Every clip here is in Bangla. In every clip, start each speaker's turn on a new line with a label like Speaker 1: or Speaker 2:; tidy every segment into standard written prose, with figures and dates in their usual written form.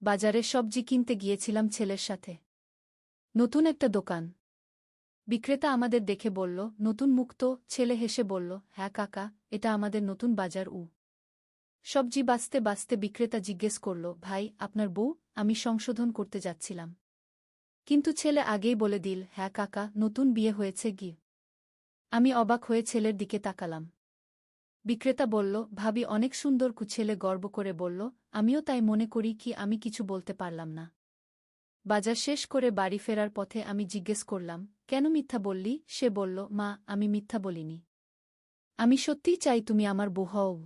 Speaker 1: বাজারে সবজি কিনতে গিয়েছিলাম ছেলের সাথে। নতুন একটা দোকান। বিক্রেতা আমাদের দেখে বলল, নতুন মুখ তো? ছেলে হেসে বলল, হ্যাঁ কাকা, এটা আমাদের নতুন বাজার। সবজি বাছতে বাছতে বিক্রেতা জিজ্ঞেস করল, ভাই, আপনার বউ? আমি সংশোধন করতে যাচ্ছিলাম। কিন্তু ছেলে আগেই বলে দিল, হ্যাঁ কাকা, নতুন বিয়ে হয়েছে গি। আমি অবাক হয়ে ছেলের দিকে তাকালাম। বিক্রেতা বলল, ভাবি অনেক সুন্দর। ছেলে গর্ব করে বলল, আমিও তাই মনে করি। কি আমি কিছু বলতে পারলাম না। বাজার শেষ করে বাড়ি ফেরার পথে আমি জিজ্ঞেস করলাম, কেন মিথ্যা বললি? সে বলল, মা, আমি মিথ্যা বলিনি। আমি সত্যিই চাই তুমি আমার বউ হও।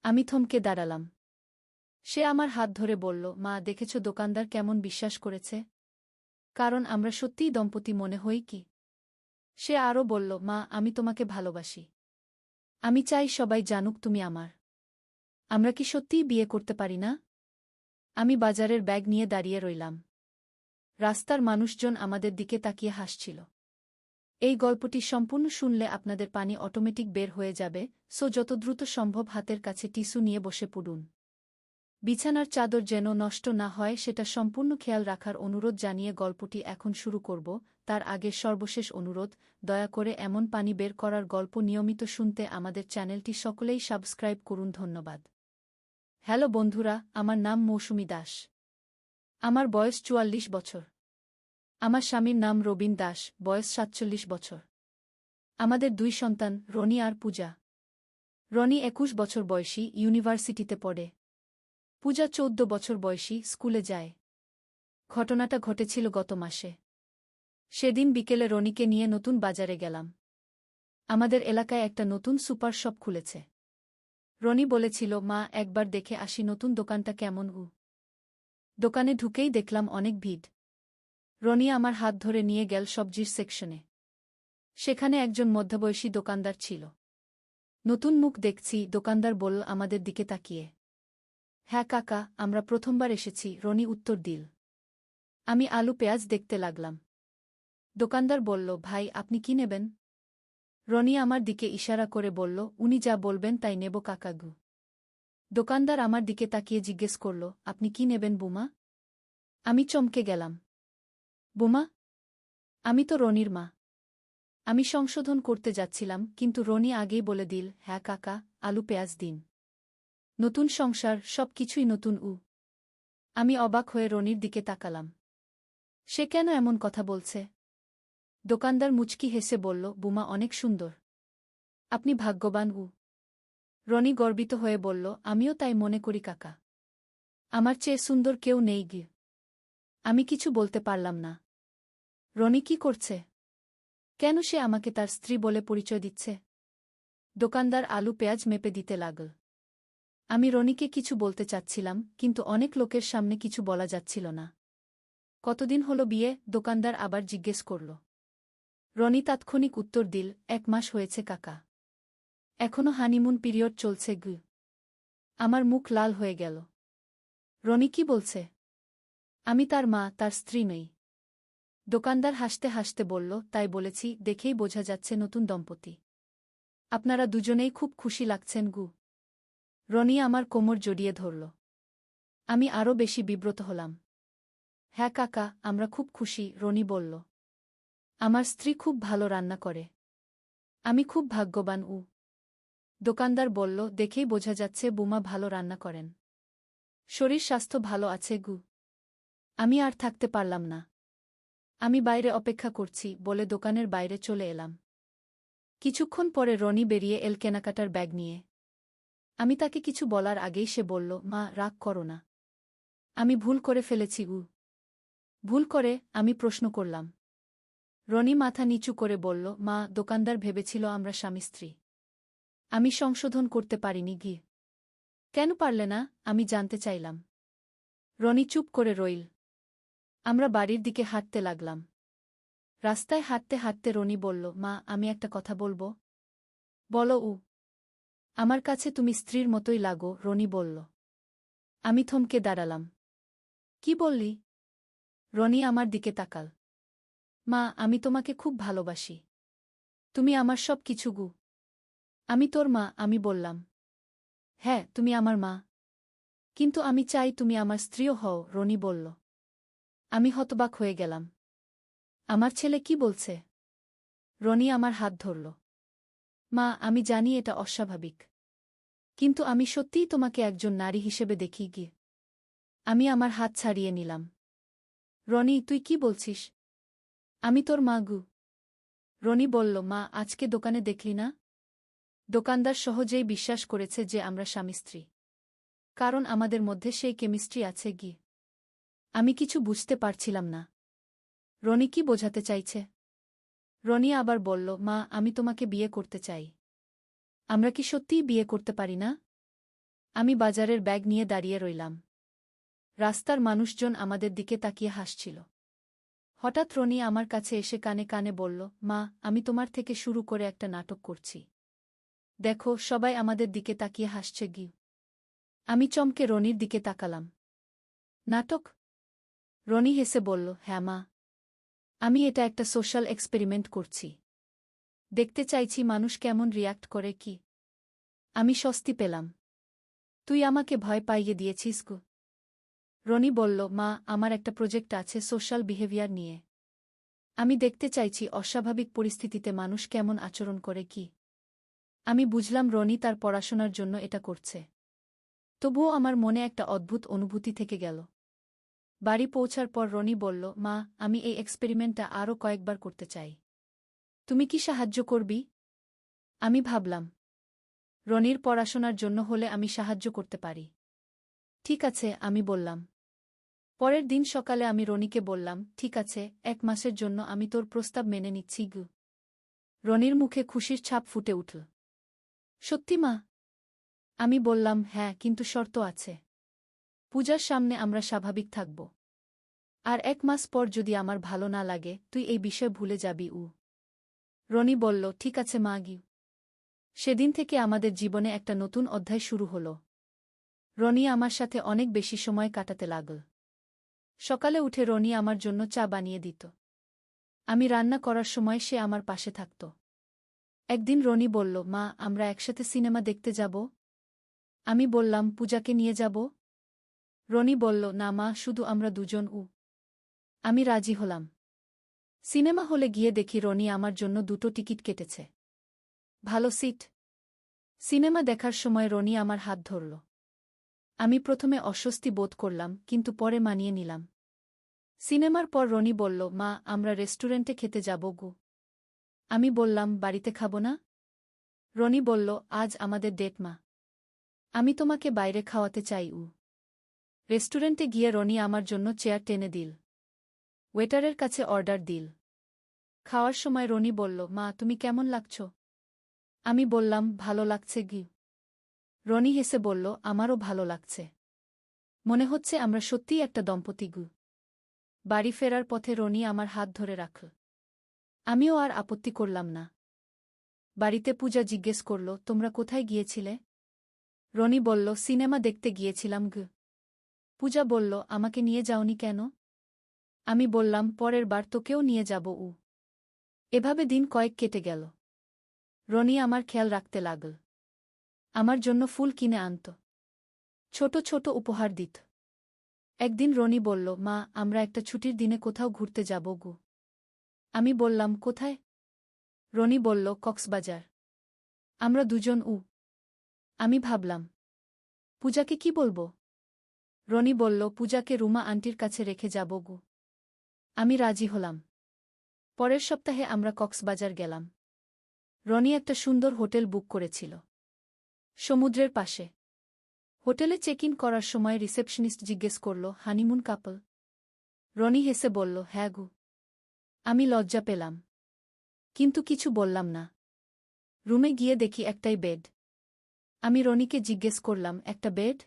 Speaker 1: আমি থমকে দাঁড়ালাম। সে আমার হাত ধরে বলল, মা, দেখেছ দোকানদার কেমন বিশ্বাস করেছে? কারণ আমরা সত্যিই দম্পতি মনে হই কি? সে আরও বলল, মা, আমি তোমাকে ভালোবাসি। আমি চাই সবাই জানুক তুমি আমার। আমরা কি সত্যিই বিয়ে করতে পারি না? আমি বাজারের ব্যাগ নিয়ে দাঁড়িয়ে রইলাম। রাস্তার মানুষজন আমাদের দিকে তাকিয়ে হাসছিল। এই গল্পটি সম্পূর্ণ শুনলে আপনাদের পানি অটোমেটিক বের হয়ে যাবে, যত দ্রুত সম্ভব হাতের কাছে টিস্যু নিয়ে বসে পড়ুন। বিছানার চাদর যেন নষ্ট না হয় সেটা সম্পূর্ণ খেয়াল রাখার অনুরোধ জানিয়ে গল্পটি এখন শুরু করব। তার আগে সর্বশেষ অনুরোধ, দয়া করে এমন পানি বের করার গল্প নিয়মিত শুনতে আমাদের চ্যানেলটি সকলেই সাবস্ক্রাইব করুন। ধন্যবাদ। হ্যালো বন্ধুরা, আমার নাম মৌসুমী দাস। আমার বয়স ৪৪ বছর। আমার স্বামীর নাম রবীন দাস, বয়স ৪৭ বছর। আমাদের ২ সন্তান, রনি আর পূজা। রনি ২১ বছর বয়সী, ইউনিভার্সিটিতে পড়ে। পূজা ১৪ বছর বয়সী, স্কুলে যায়। ঘটনাটা ঘটেছিল গত মাসে। সেদিন বিকেলে রনিকে নিয়ে নতুন বাজারে গেলাম। আমাদের এলাকায় একটা নতুন সুপার শপ খুলেছে। রনি বলেছিল, মা, একবার দেখে আসি নতুন দোকানটা কেমন। দোকানে ঢুকেই দেখলাম অনেক ভিড়। রনি আমার হাত ধরে নিয়ে গেল সবজির সেকশনে। সেখানে একজন মধ্যবয়সী দোকানদার ছিল। নতুন মুখ দেখছি, দোকানদার বলল আমাদের দিকে তাকিয়ে। হ্যাঁ কাকা, আমরা প্রথমবার এসেছি, রনি উত্তর দিল। আমি আলু পেঁয়াজ দেখতে লাগলাম। দোকানদার বলল, ভাই, আপনি কি নেবেন? রনি আমার দিকে ইশারা করে বলল, উনি যা বলবেন তাই নেব কাকাগু। দোকানদার আমার দিকে তাকিয়ে জিজ্ঞেস করল, আপনি কি নেবেন বুমা? আমি চমকে গেলাম। বুমা? আমি তো রনির মা। আমি সংশোধন করতে যাচ্ছিলাম, কিন্তু রনি আগেই বলে দিল, হ্যাঁ কাকা, আলু পেঁয়াজ দিন। নতুন সংসার, সব কিছুই নতুন। আমি অবাক হয়ে রনির দিকে তাকালাম। সে কেন এমন কথা বলছে? দোকানদার মুচকি হেসে বলল, বুমা অনেক সুন্দর। আপনি ভাগ্যবান। রনি গর্বিত হয়ে বলল, আমিও তাই মনে করি কাকা। আমার চেয়ে সুন্দর কেউ নেই গি। আমি কিছু বলতে পারলাম না। রনি কি করছে? কেন সে আমাকে তার স্ত্রী বলে পরিচয় দিচ্ছে? দোকানদার আলু পেঁয়াজ মেপে দিতে লাগল। আমি রনিকে কিছু বলতে চাচ্ছিলাম, কিন্তু অনেক লোকের সামনে কিছু বলা যাচ্ছিল না। কতদিন হলো বিয়ে? দোকানদার আবার জিজ্ঞেস করল। রনি তাৎক্ষণিক উত্তর দিল, ১ মাস হয়েছে কাকা। এখনো হানিমুন পিরিয়ড চলছে গু। আমার মুখ লাল হয়ে গেল। রনি কি বলছে? আমি তার মা, তার স্ত্রী নই। দোকানদার হাসতে হাসতে বলল, তাই বলেছি, দেখেই বোঝা যাচ্ছে নতুন দম্পতি। আপনারা দুজনেই খুব খুশি লাগছেন গু। রনি আমার কোমর জড়িয়ে ধরল। আমি আরও বেশি বিব্রত হলাম। হ্যাঁ কাকা, আমরা খুব খুশি, রনি বলল। আমার স্ত্রী খুব ভালো রান্না করে। আমি খুব ভাগ্যবান। দোকানদার বলল, দেখেই বোঝা যাচ্ছে বুমা ভালো রান্না করেন। শরীর স্বাস্থ্য ভালো আছে গু। আমি আর থাকতে পারলাম না। আমি বাইরে অপেক্ষা করছি বলে দোকানের বাইরে চলে এলাম। কিছুক্ষণ পরে রনি বেরিয়ে এল কেনাকাটার ব্যাগ নিয়ে। আমি তাকে কিছু বলার আগেই সে বলল, মা, রাগ করো না। আমি ভুল করে ফেলেছি। ভুল করে? আমি প্রশ্ন করলাম। রনি মাথা নিচু করে বলল, মা, দোকানদার ভেবেছিল আমরা স্বামী স্ত্রী। আমি সংশোধন করতে পারিনি গি। কেন পারলে না? আমি জানতে চাইলাম। রনি চুপ করে রইল। আমরা বাড়ির দিকে হাঁটতে লাগলাম। রাস্তায় হাঁটতে হাঁটতে রনি বলল, মা, আমি একটা কথা বলবো? বলো। আমার কাছে তুমি স্ত্রীর মতোই লাগো, রনি বলল। আমি থমকে দাঁড়ালাম। কি বললি? রনি আমার দিকে তাকাল। মা, আমি তোমাকে খুব ভালোবাসি। তুমি আমার সব কিছু গু। আমি তোর মা, আমি বললাম। হ্যাঁ, তুমি আমার মা। কিন্তু আমি চাই তুমি আমার স্ত্রীও হও, রনি বলল। আমি হতবাক হয়ে গেলাম। আমার ছেলে কি বলছে? রনি আমার হাত ধরল। মা, আমি জানি এটা অস্বাভাবিক। কিন্তু আমি সত্যিই তোমাকে একজন নারী হিসেবে দেখি গিয়ে। আমি আমার হাত ছাড়িয়ে নিলাম। রনি, তুই কি বলছিস? আমি তোর মা গু। রনি বলল, মা, আজকে দোকানে দেখলি না? দোকানদার সহজেই বিশ্বাস করেছে যে আমরা স্বামী স্ত্রী। কারণ আমাদের মধ্যে সেই কেমিস্ট্রি আছে গি। আমি কিছু বুঝতে পারছিলাম না। রনি কি বোঝাতে চাইছে? রনি আবার বলল, মা, আমি তোমাকে বিয়ে করতে চাই। আমরা কি সত্যিই বিয়ে করতে পারি না? আমি বাজারের ব্যাগ নিয়ে দাঁড়িয়ে রইলাম। রাস্তার মানুষজন আমাদের দিকে তাকিয়ে হাসছিল। হঠাৎ রনি আমার কাছে এসে কানে কানে বলল, মা, আমি তোমার থেকে শুরু করে একটা নাটক করছি। দেখো, সবাই আমাদের দিকে তাকিয়ে হাসছে গি। আমি চমকে রনির দিকে তাকালাম। নাটক? রনি হেসে বলল, হ্যাঁ মা। আমি এটা একটা সোশ্যাল এক্সপেরিমেন্ট করছি। দেখতে চাইছি মানুষ কেমন রিয়্যাক্ট করে কি। আমি স্বস্তি পেলাম। তুই আমাকে ভয় পাইয়ে দিয়েছিস গো। রনি বলল, মা, আমার একটা প্রজেক্ট আছে সোশ্যাল বিহেভিয়ার নিয়ে। আমি দেখতে চাইছি অস্বাভাবিক পরিস্থিতিতে মানুষ কেমন আচরণ করে কি। আমি বুঝলাম রনি তার পড়াশোনার জন্য এটা করছে। তবুও আমার মনে একটা অদ্ভুত অনুভূতি থেকে গেল। বাড়ি পৌঁছার পর রনি বলল, মা, আমি এই এক্সপেরিমেন্টটা আরও কয়েকবার করতে চাই। তুমি কি সাহায্য করবি? আমি ভাবলাম, রনির পড়াশোনার জন্য হলে আমি সাহায্য করতে পারি। ঠিক আছে, আমি বললাম। পরের দিন সকালে আমি রনিকে বললাম, ঠিক আছে, 1 মাসের জন্য আমি তোর প্রস্তাব মেনে নিচ্ছি গু। রনির মুখে খুশির ছাপ ফুটে উঠল। সত্যি মা? আমি বললাম, হ্যাঁ, কিন্তু শর্ত আছে। পূজার সামনে আমরা স্বাভাবিক থাকব। আর 1 মাস পর যদি আমার ভালো না লাগে তুই এই বিষয় ভুলে যাবি। রনি বলল, ঠিক আছে মা গি। সেদিন থেকে আমাদের জীবনে একটা নতুন অধ্যায় শুরু হল। রনি আমার সাথে অনেক বেশি সময় কাটাতে লাগল। সকালে উঠে রনি আমার জন্য চা বানিয়ে দিত। আমি রান্না করার সময় সে আমার পাশে থাকত। একদিন রনি বলল, মা, আমরা একসাথে সিনেমা দেখতে যাব? আমি বললাম, পূজাকে নিয়ে যাব? রনি বলল, না মা, শুধু আমরা দুজন। আমি রাজি হলাম। সিনেমা হলে গিয়ে দেখি রনি আমার জন্য 2টো টিকিট কেটেছে। ভালো সিট। সিনেমা দেখার সময় রনি আমার হাত ধরল। আমি প্রথমে অস্বস্তি বোধ করলাম, কিন্তু পরে মানিয়ে নিলাম। সিনেমার পর রনি বলল, মা, আমরা রেস্টুরেন্টে খেতে যাব গো। আমি বললাম, বাড়িতে খাব না? রনি বলল, আজ আমাদের ডেট মা। আমি তোমাকে বাইরে খাওয়াতে চাই। রেস্টুরেন্টে গিয়ে রনি আমার জন্য চেয়ার টেনে দিল। ওয়েটারের কাছে অর্ডার দিল। খাওয়ার সময় রনি বলল, মা, তুমি কেমন লাগছ? আমি বললাম, ভালো লাগছে গি। রনি হেসে বলল, আমারও ভালো লাগছে। মনে হচ্ছে আমরা সত্যিই একটা দম্পতি গু। বাড়ি ফেরার পথে রনি আমার হাত ধরে রাখল। আমিও আর আপত্তি করলাম না। বাড়িতে পূজা জিজ্ঞেস করল, তোমরা কোথায় গিয়েছিলে? রনি বলল, সিনেমা দেখতে গিয়েছিলাম গু। পূজা বলল, আমাকে নিয়ে যাওনি কেন? আমি বললাম, পরের বার তোকেও নিয়ে যাব। এভাবে দিন কয়েক কেটে গেল। রনি আমার খেয়াল রাখতে লাগল। আমার জন্য ফুল কিনে আনত। ছোট ছোট উপহার দিত। একদিন রনি বলল, মা, আমরা একটা ছুটির দিনে কোথাও ঘুরতে যাব গো। আমি বললাম, কোথায়? রনি বলল, কক্সবাজার। আমরা দুজন। আমি ভাবলাম, পূজাকে কি বলবো? রনি বলল, পূজাকে রুমা আন্টির কাছে রেখে যাব গো। আমি রাজি হলাম। পরের সপ্তাহে আমরা কক্সবাজার গেলাম। রনি একটা সুন্দর হোটেল বুক করেছিল সমুদ্রের পাশে। হোটেলে চেক ইন করার সময় রিসেপশনিস্ট জিজ্ঞেস করল, হানিমুন কাপল? রনি হেসে বলল, হ্যাঁ গু। আমি লজ্জা পেলাম, কিন্তু কিছু বললাম না। রুমে গিয়ে দেখি একটাই বেড। আমি রনিকে জিজ্ঞেস করলাম, একটা বেড?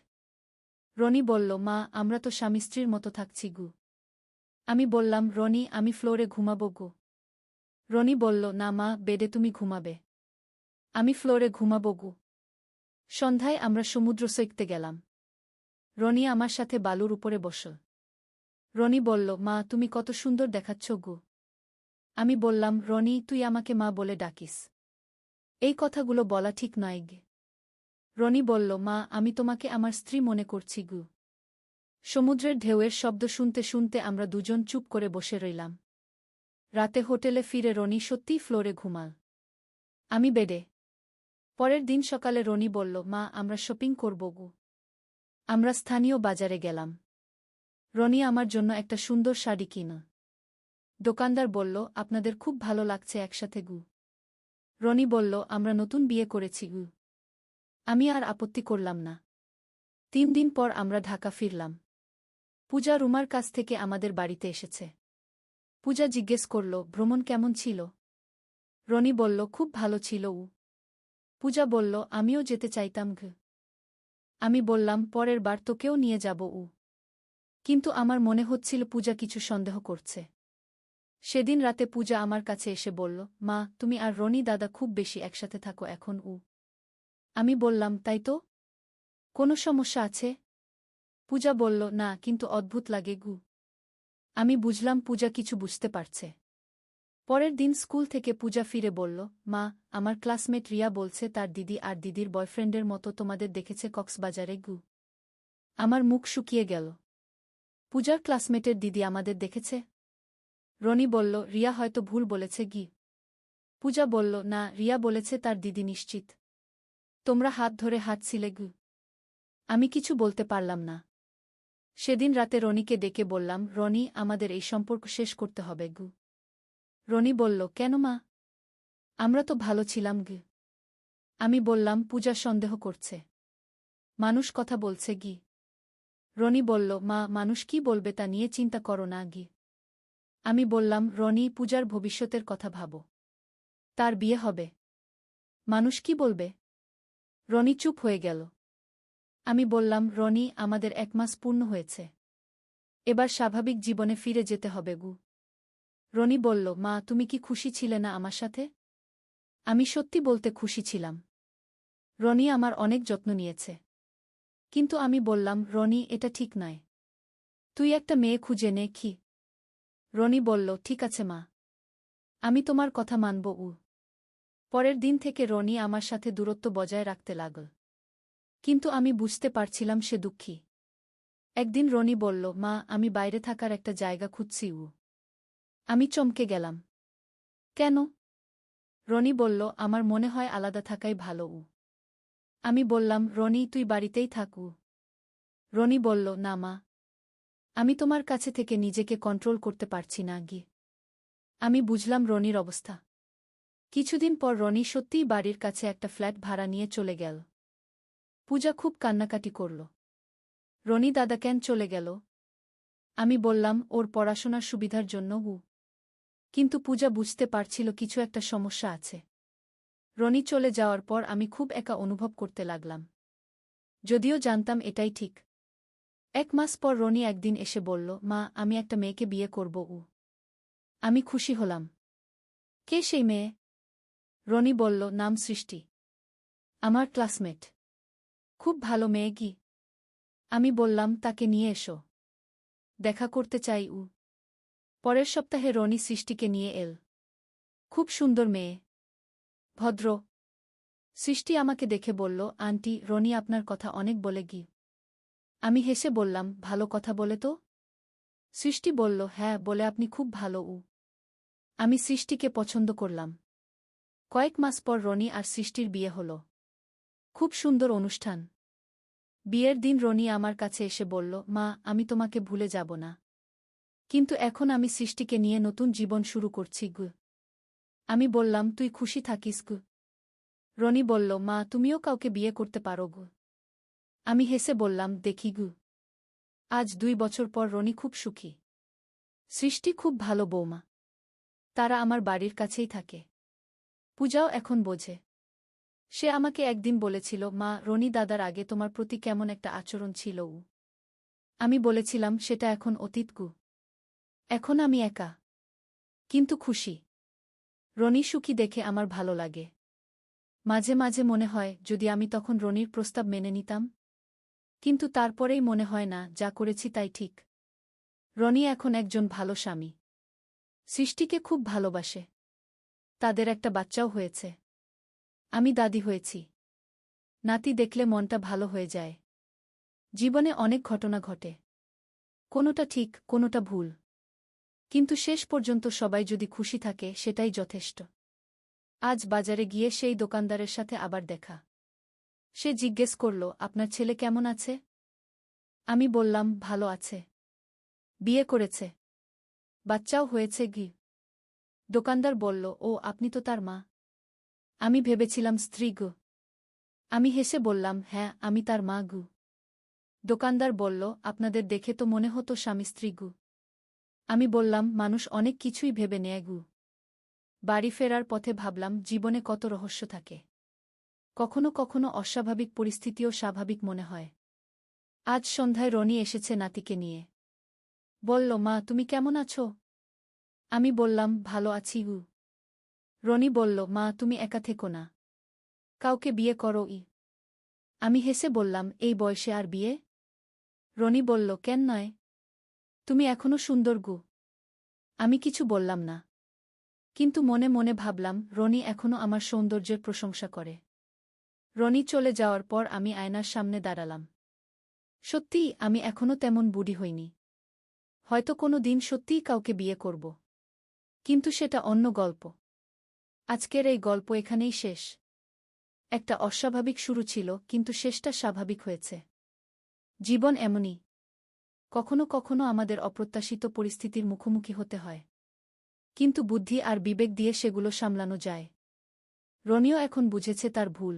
Speaker 1: রনি বলল, মা, আমরা তো স্বামী স্ত্রীর মতো থাকছি গু। আমি বললাম, রনি, আমি ফ্লোরে ঘুমাবো গো। রনি বলল, না মা, বেডে তুমি ঘুমাবে। আমি ফ্লোরে ঘুমাবো গু। সন্ধ্যায় আমরা সমুদ্র সৈকতে গেলাম। রনি আমার সাথে বালুর উপরে বসল। রনি বলল, মা, তুমি কত সুন্দর দেখাচ্ছ গু। আমি বললাম, রনি, তুই আমাকে মা বলে ডাকিস। এই কথাগুলো বলা ঠিক নয় গে। রনি বলল, মা, আমি তোমাকে আমার স্ত্রী মনে করছি গু। সমুদ্রের ঢেউয়ের শব্দ শুনতে শুনতে আমরা দুজন চুপ করে বসে রইলাম। রাতে হোটেলে ফিরে রনি সত্যিই ফ্লোরে ঘুমাল। আমি বেডে। পরের দিন সকালে রনি বলল, মা, আমরা শপিং করব গু। আমরা স্থানীয় বাজারে গেলাম। রনি আমার জন্য একটা সুন্দর শাড়ি কিনা। দোকানদার বলল, আপনাদের খুব ভালো লাগছে একসাথে গু। রনি বলল, আমরা নতুন বিয়ে করেছি গু। আমি আর আপত্তি করলাম না। 3 দিন পর আমরা ঢাকা ফিরলাম। পূজা রুমার কাছ থেকে আমাদের বাড়িতে এসেছে। পূজা জিজ্ঞেস করল, ভ্রমণ কেমন ছিল? রনি বলল, খুব ভালো ছিল উ। পূজা বলল, আমিও যেতে চাইতাম ঘ। আমি বললাম, পরের বার তোকেও নিয়ে যাব উ। কিন্তু আমার মনে হচ্ছিল পূজা কিছু সন্দেহ করছে। সেদিন রাতে পূজা আমার কাছে এসে বলল, মা, তুমি আর রনি দাদা খুব বেশি একসাথে থাকো এখন উ। আমি বললাম, তাই তো? কোনো সমস্যা আছে? পূজা বলল, না, কিন্তু অদ্ভুত লাগে গু। আমি বুঝলাম পূজা কিছু বুঝতে পারছে। পরের দিন স্কুল থেকে পূজা ফিরে বলল, মা, আমার ক্লাসমেট রিয়া বলছে তার দিদি আর দিদির বয়ফ্রেন্ডের মতো তোমাদের দেখেছে কক্সবাজারে গু। আমার মুখ শুকিয়ে গেল। পূজার ক্লাসমেটের দিদি আমাদের দেখেছে? রনি বলল, রিয়া হয়তো ভুল বলেছে গি। পূজা বলল, না, রিয়া বলেছে তার দিদি নিশ্চিত। তোমরা হাত ধরে হাঁটছিলে গু। আমি কিছু বলতে পারলাম না। সেদিন রাতে রনিকে ডেকে বললাম, রনি, আমাদের এই সম্পর্ক শেষ করতে হবে গু। রনি বলল, কেন মা? আমরা তো ভালো ছিলাম গু। আমি বললাম, পূজা সন্দেহ করছে। মানুষ কথা বলছে গি। রনি বলল, মা, মানুষ কি বলবে তা নিয়ে চিন্তা করো না গি। আমি বললাম, রনি, পূজার ভবিষ্যতের কথা ভাবো। তার বিয়ে হবে। মানুষ কি বলবে? রনি চুপ হয়ে গেল। আমি বললাম, রনি, আমাদের 1 মাস পূর্ণ হয়েছে। এবার স্বাভাবিক জীবনে ফিরে যেতে হবে গু। রনি বলল, মা, তুমি কি খুশি ছিলে না আমার সাথে? আমি সত্যি বলতে খুশি ছিলাম। রনি আমার অনেক যত্ন নিয়েছে। কিন্তু আমি বললাম, রনি, এটা ঠিক নয়। তুই একটা মেয়ে খুঁজে নে কি। রনি বলল, ঠিক আছে মা। আমি তোমার কথা মানব উ। পরের দিন থেকে রনি আমার সাথে দূরত্ব বজায় রাখতে লাগল। কিন্তু আমি বুঝতে পারছিলাম সে দুঃখী। একদিন রনি বলল, মা, আমি বাইরে থাকার একটা জায়গা খুঁজছি উ। আমি চমকে গেলাম। কেন? রনি বলল, আমার মনে হয় আলাদা থাকাই ভালো উ। আমি বললাম, রনি, তুই বাড়িতেই থাক উ। রনি বলল, না মা। আমি তোমার কাছে থেকে নিজেকে কন্ট্রোল করতে পারছি না গি। আমি বুঝলাম রনির অবস্থা। কিছুদিন পর রনি সত্যিই বাড়ির কাছে একটা ফ্ল্যাট ভাড়া নিয়ে চলে গেল। পূজা খুব কান্নাকাটি করল। রনি দাদা কেন চলে গেল? আমি বললাম, ওর পড়াশোনার সুবিধার জন্য উ। কিন্তু পূজা বুঝতে পারছিল কিছু একটা সমস্যা আছে। রনি চলে যাওয়ার পর আমি খুব একা অনুভব করতে লাগলাম। যদিও জানতাম এটাই ঠিক। 1 মাস পর রনি একদিন এসে বলল, মা, আমি একটা মেয়েকে বিয়ে করব উ। আমি খুশি হলাম। কে সেই মেয়ে? রনি বলল, নাম সৃষ্টি। আমার ক্লাসমেট। খুব ভালো মেয়ে গি। আমি বললাম, তাকে নিয়ে এসো। দেখা করতে চাই উ। পরের সপ্তাহে রনি সৃষ্টিকে নিয়ে এল। খুব সুন্দর মেয়ে। ভদ্র। সৃষ্টি আমাকে দেখে বলল, আন্টি, রনি আপনার কথা অনেক বলে গি। আমি হেসে বললাম, ভালো কথা বলে তো? সৃষ্টি বলল, হ্যাঁ, বলে আপনি খুব ভালো উ। আমি সৃষ্টিকে পছন্দ করলাম। কয়েক মাস পর রনি আর সৃষ্টির বিয়ে হল। খুব সুন্দর অনুষ্ঠান। বিয়ের দিন রনি আমার কাছে এসে বলল, মা, আমি তোমাকে ভুলে যাব না। কিন্তু এখন আমি সৃষ্টিকে নিয়ে নতুন জীবন শুরু করছি গু। আমি বললাম, তুই খুশি থাকিস গু। রনি বলল, মা, তুমিও কাউকে বিয়ে করতে পারো গু। আমি হেসে বললাম, দেখি গু। আজ 2 বছর পর রনি খুব সুখী। সৃষ্টি খুব ভালো বৌমা। তারা আমার বাড়ির কাছেই থাকে। পূজাও এখন বোঝে। সে আমাকে একদিন বলেছিল, মা, রনি দাদার আগে তোমার প্রতি কেমন একটা আচরণ ছিল উ। আমি বলেছিলাম, সেটা এখন অতীত গু। এখন আমি একা। কিন্তু খুশি। রনি সুখী দেখে আমার ভালো লাগে। মাঝে মাঝে মনে হয়, যদি আমি তখন রনির প্রস্তাব মেনে নিতাম। কিন্তু তারপরেই মনে হয় না, যা করেছি তাই ঠিক। রনি এখন একজন ভালো স্বামী। সৃষ্টিকে খুব ভালোবাসে। তাদের একটা বাচ্চাও হয়েছে। আমি দাদি হয়েছি। নাতি দেখলে মনটা ভালো হয়ে যায়। জীবনে অনেক ঘটনা ঘটে, কোনোটা ঠিক কোনোটা ভুল, কিন্তু শেষ পর্যন্ত সবাই যদি খুশি থাকে সেটাই যথেষ্ট। আজ বাজারে গিয়ে সেই দোকানদারের সাথে আবার দেখা। সে জিজ্ঞেস করল, আপনার ছেলে কেমন আছে? আমি বললাম, ভালো আছে। বিয়ে করেছে, বাচ্চাও হয়েছে গি। দোকানদার বলল, ও আপনি তো তার মা। আমি ভেবেছিলাম স্ত্রী গো। আমি হেসে বললাম, হ্যাঁ আমি তার মা গু। দোকানদার বলল, আপনাদের দেখে তো মনে হতো স্বামী স্ত্রী গু। আমি বললাম, মানুষ অনেক কিছুই ভেবে নেয় গু। বাড়ি ফেরার পথে ভাবলাম, জীবনে কত রহস্য থাকে। কখনো কখনো অস্বাভাবিক পরিস্থিতিও স্বাভাবিক মনে হয়। আজ সন্ধ্যায় রনি এসেছে নাতিকে নিয়ে। বলল, মা তুমি কেমন আছো? আমি বললাম, ভালো আছি গু। রনি বলল, মা তুমি একা থেকো না, কাউকে বিয়ে করো। আমি হেসে বললাম, এই বয়সে আর বিয়ে? রনি বলল, কেন নয়? তুমি এখনো সুন্দর গু। আমি কিছু বললাম না, কিন্তু মনে মনে ভাবলাম, রনি এখনো আমার সৌন্দর্যের প্রশংসা করে। রনি চলে যাওয়ার পর আমি আয়নার সামনে দাঁড়ালাম। সত্যিই আমি এখনো তেমন বুড়ি হইনি। হয়তো কোনো দিন সত্যিই কাউকে বিয়ে করব, কিন্তু সেটা অন্য গল্প। আজকের এই গল্প এখানেই শেষ। একটা অস্বাভাবিক শুরু ছিল, কিন্তু শেষটা স্বাভাবিক হয়েছে। জীবন এমনই, কখনো কখনো আমাদের অপ্রত্যাশিত পরিস্থিতির মুখোমুখি হতে হয়, কিন্তু বুদ্ধি আর বিবেক দিয়ে সেগুলো সামলানো যায়। রনিও এখন বুঝেছে তার ভুল,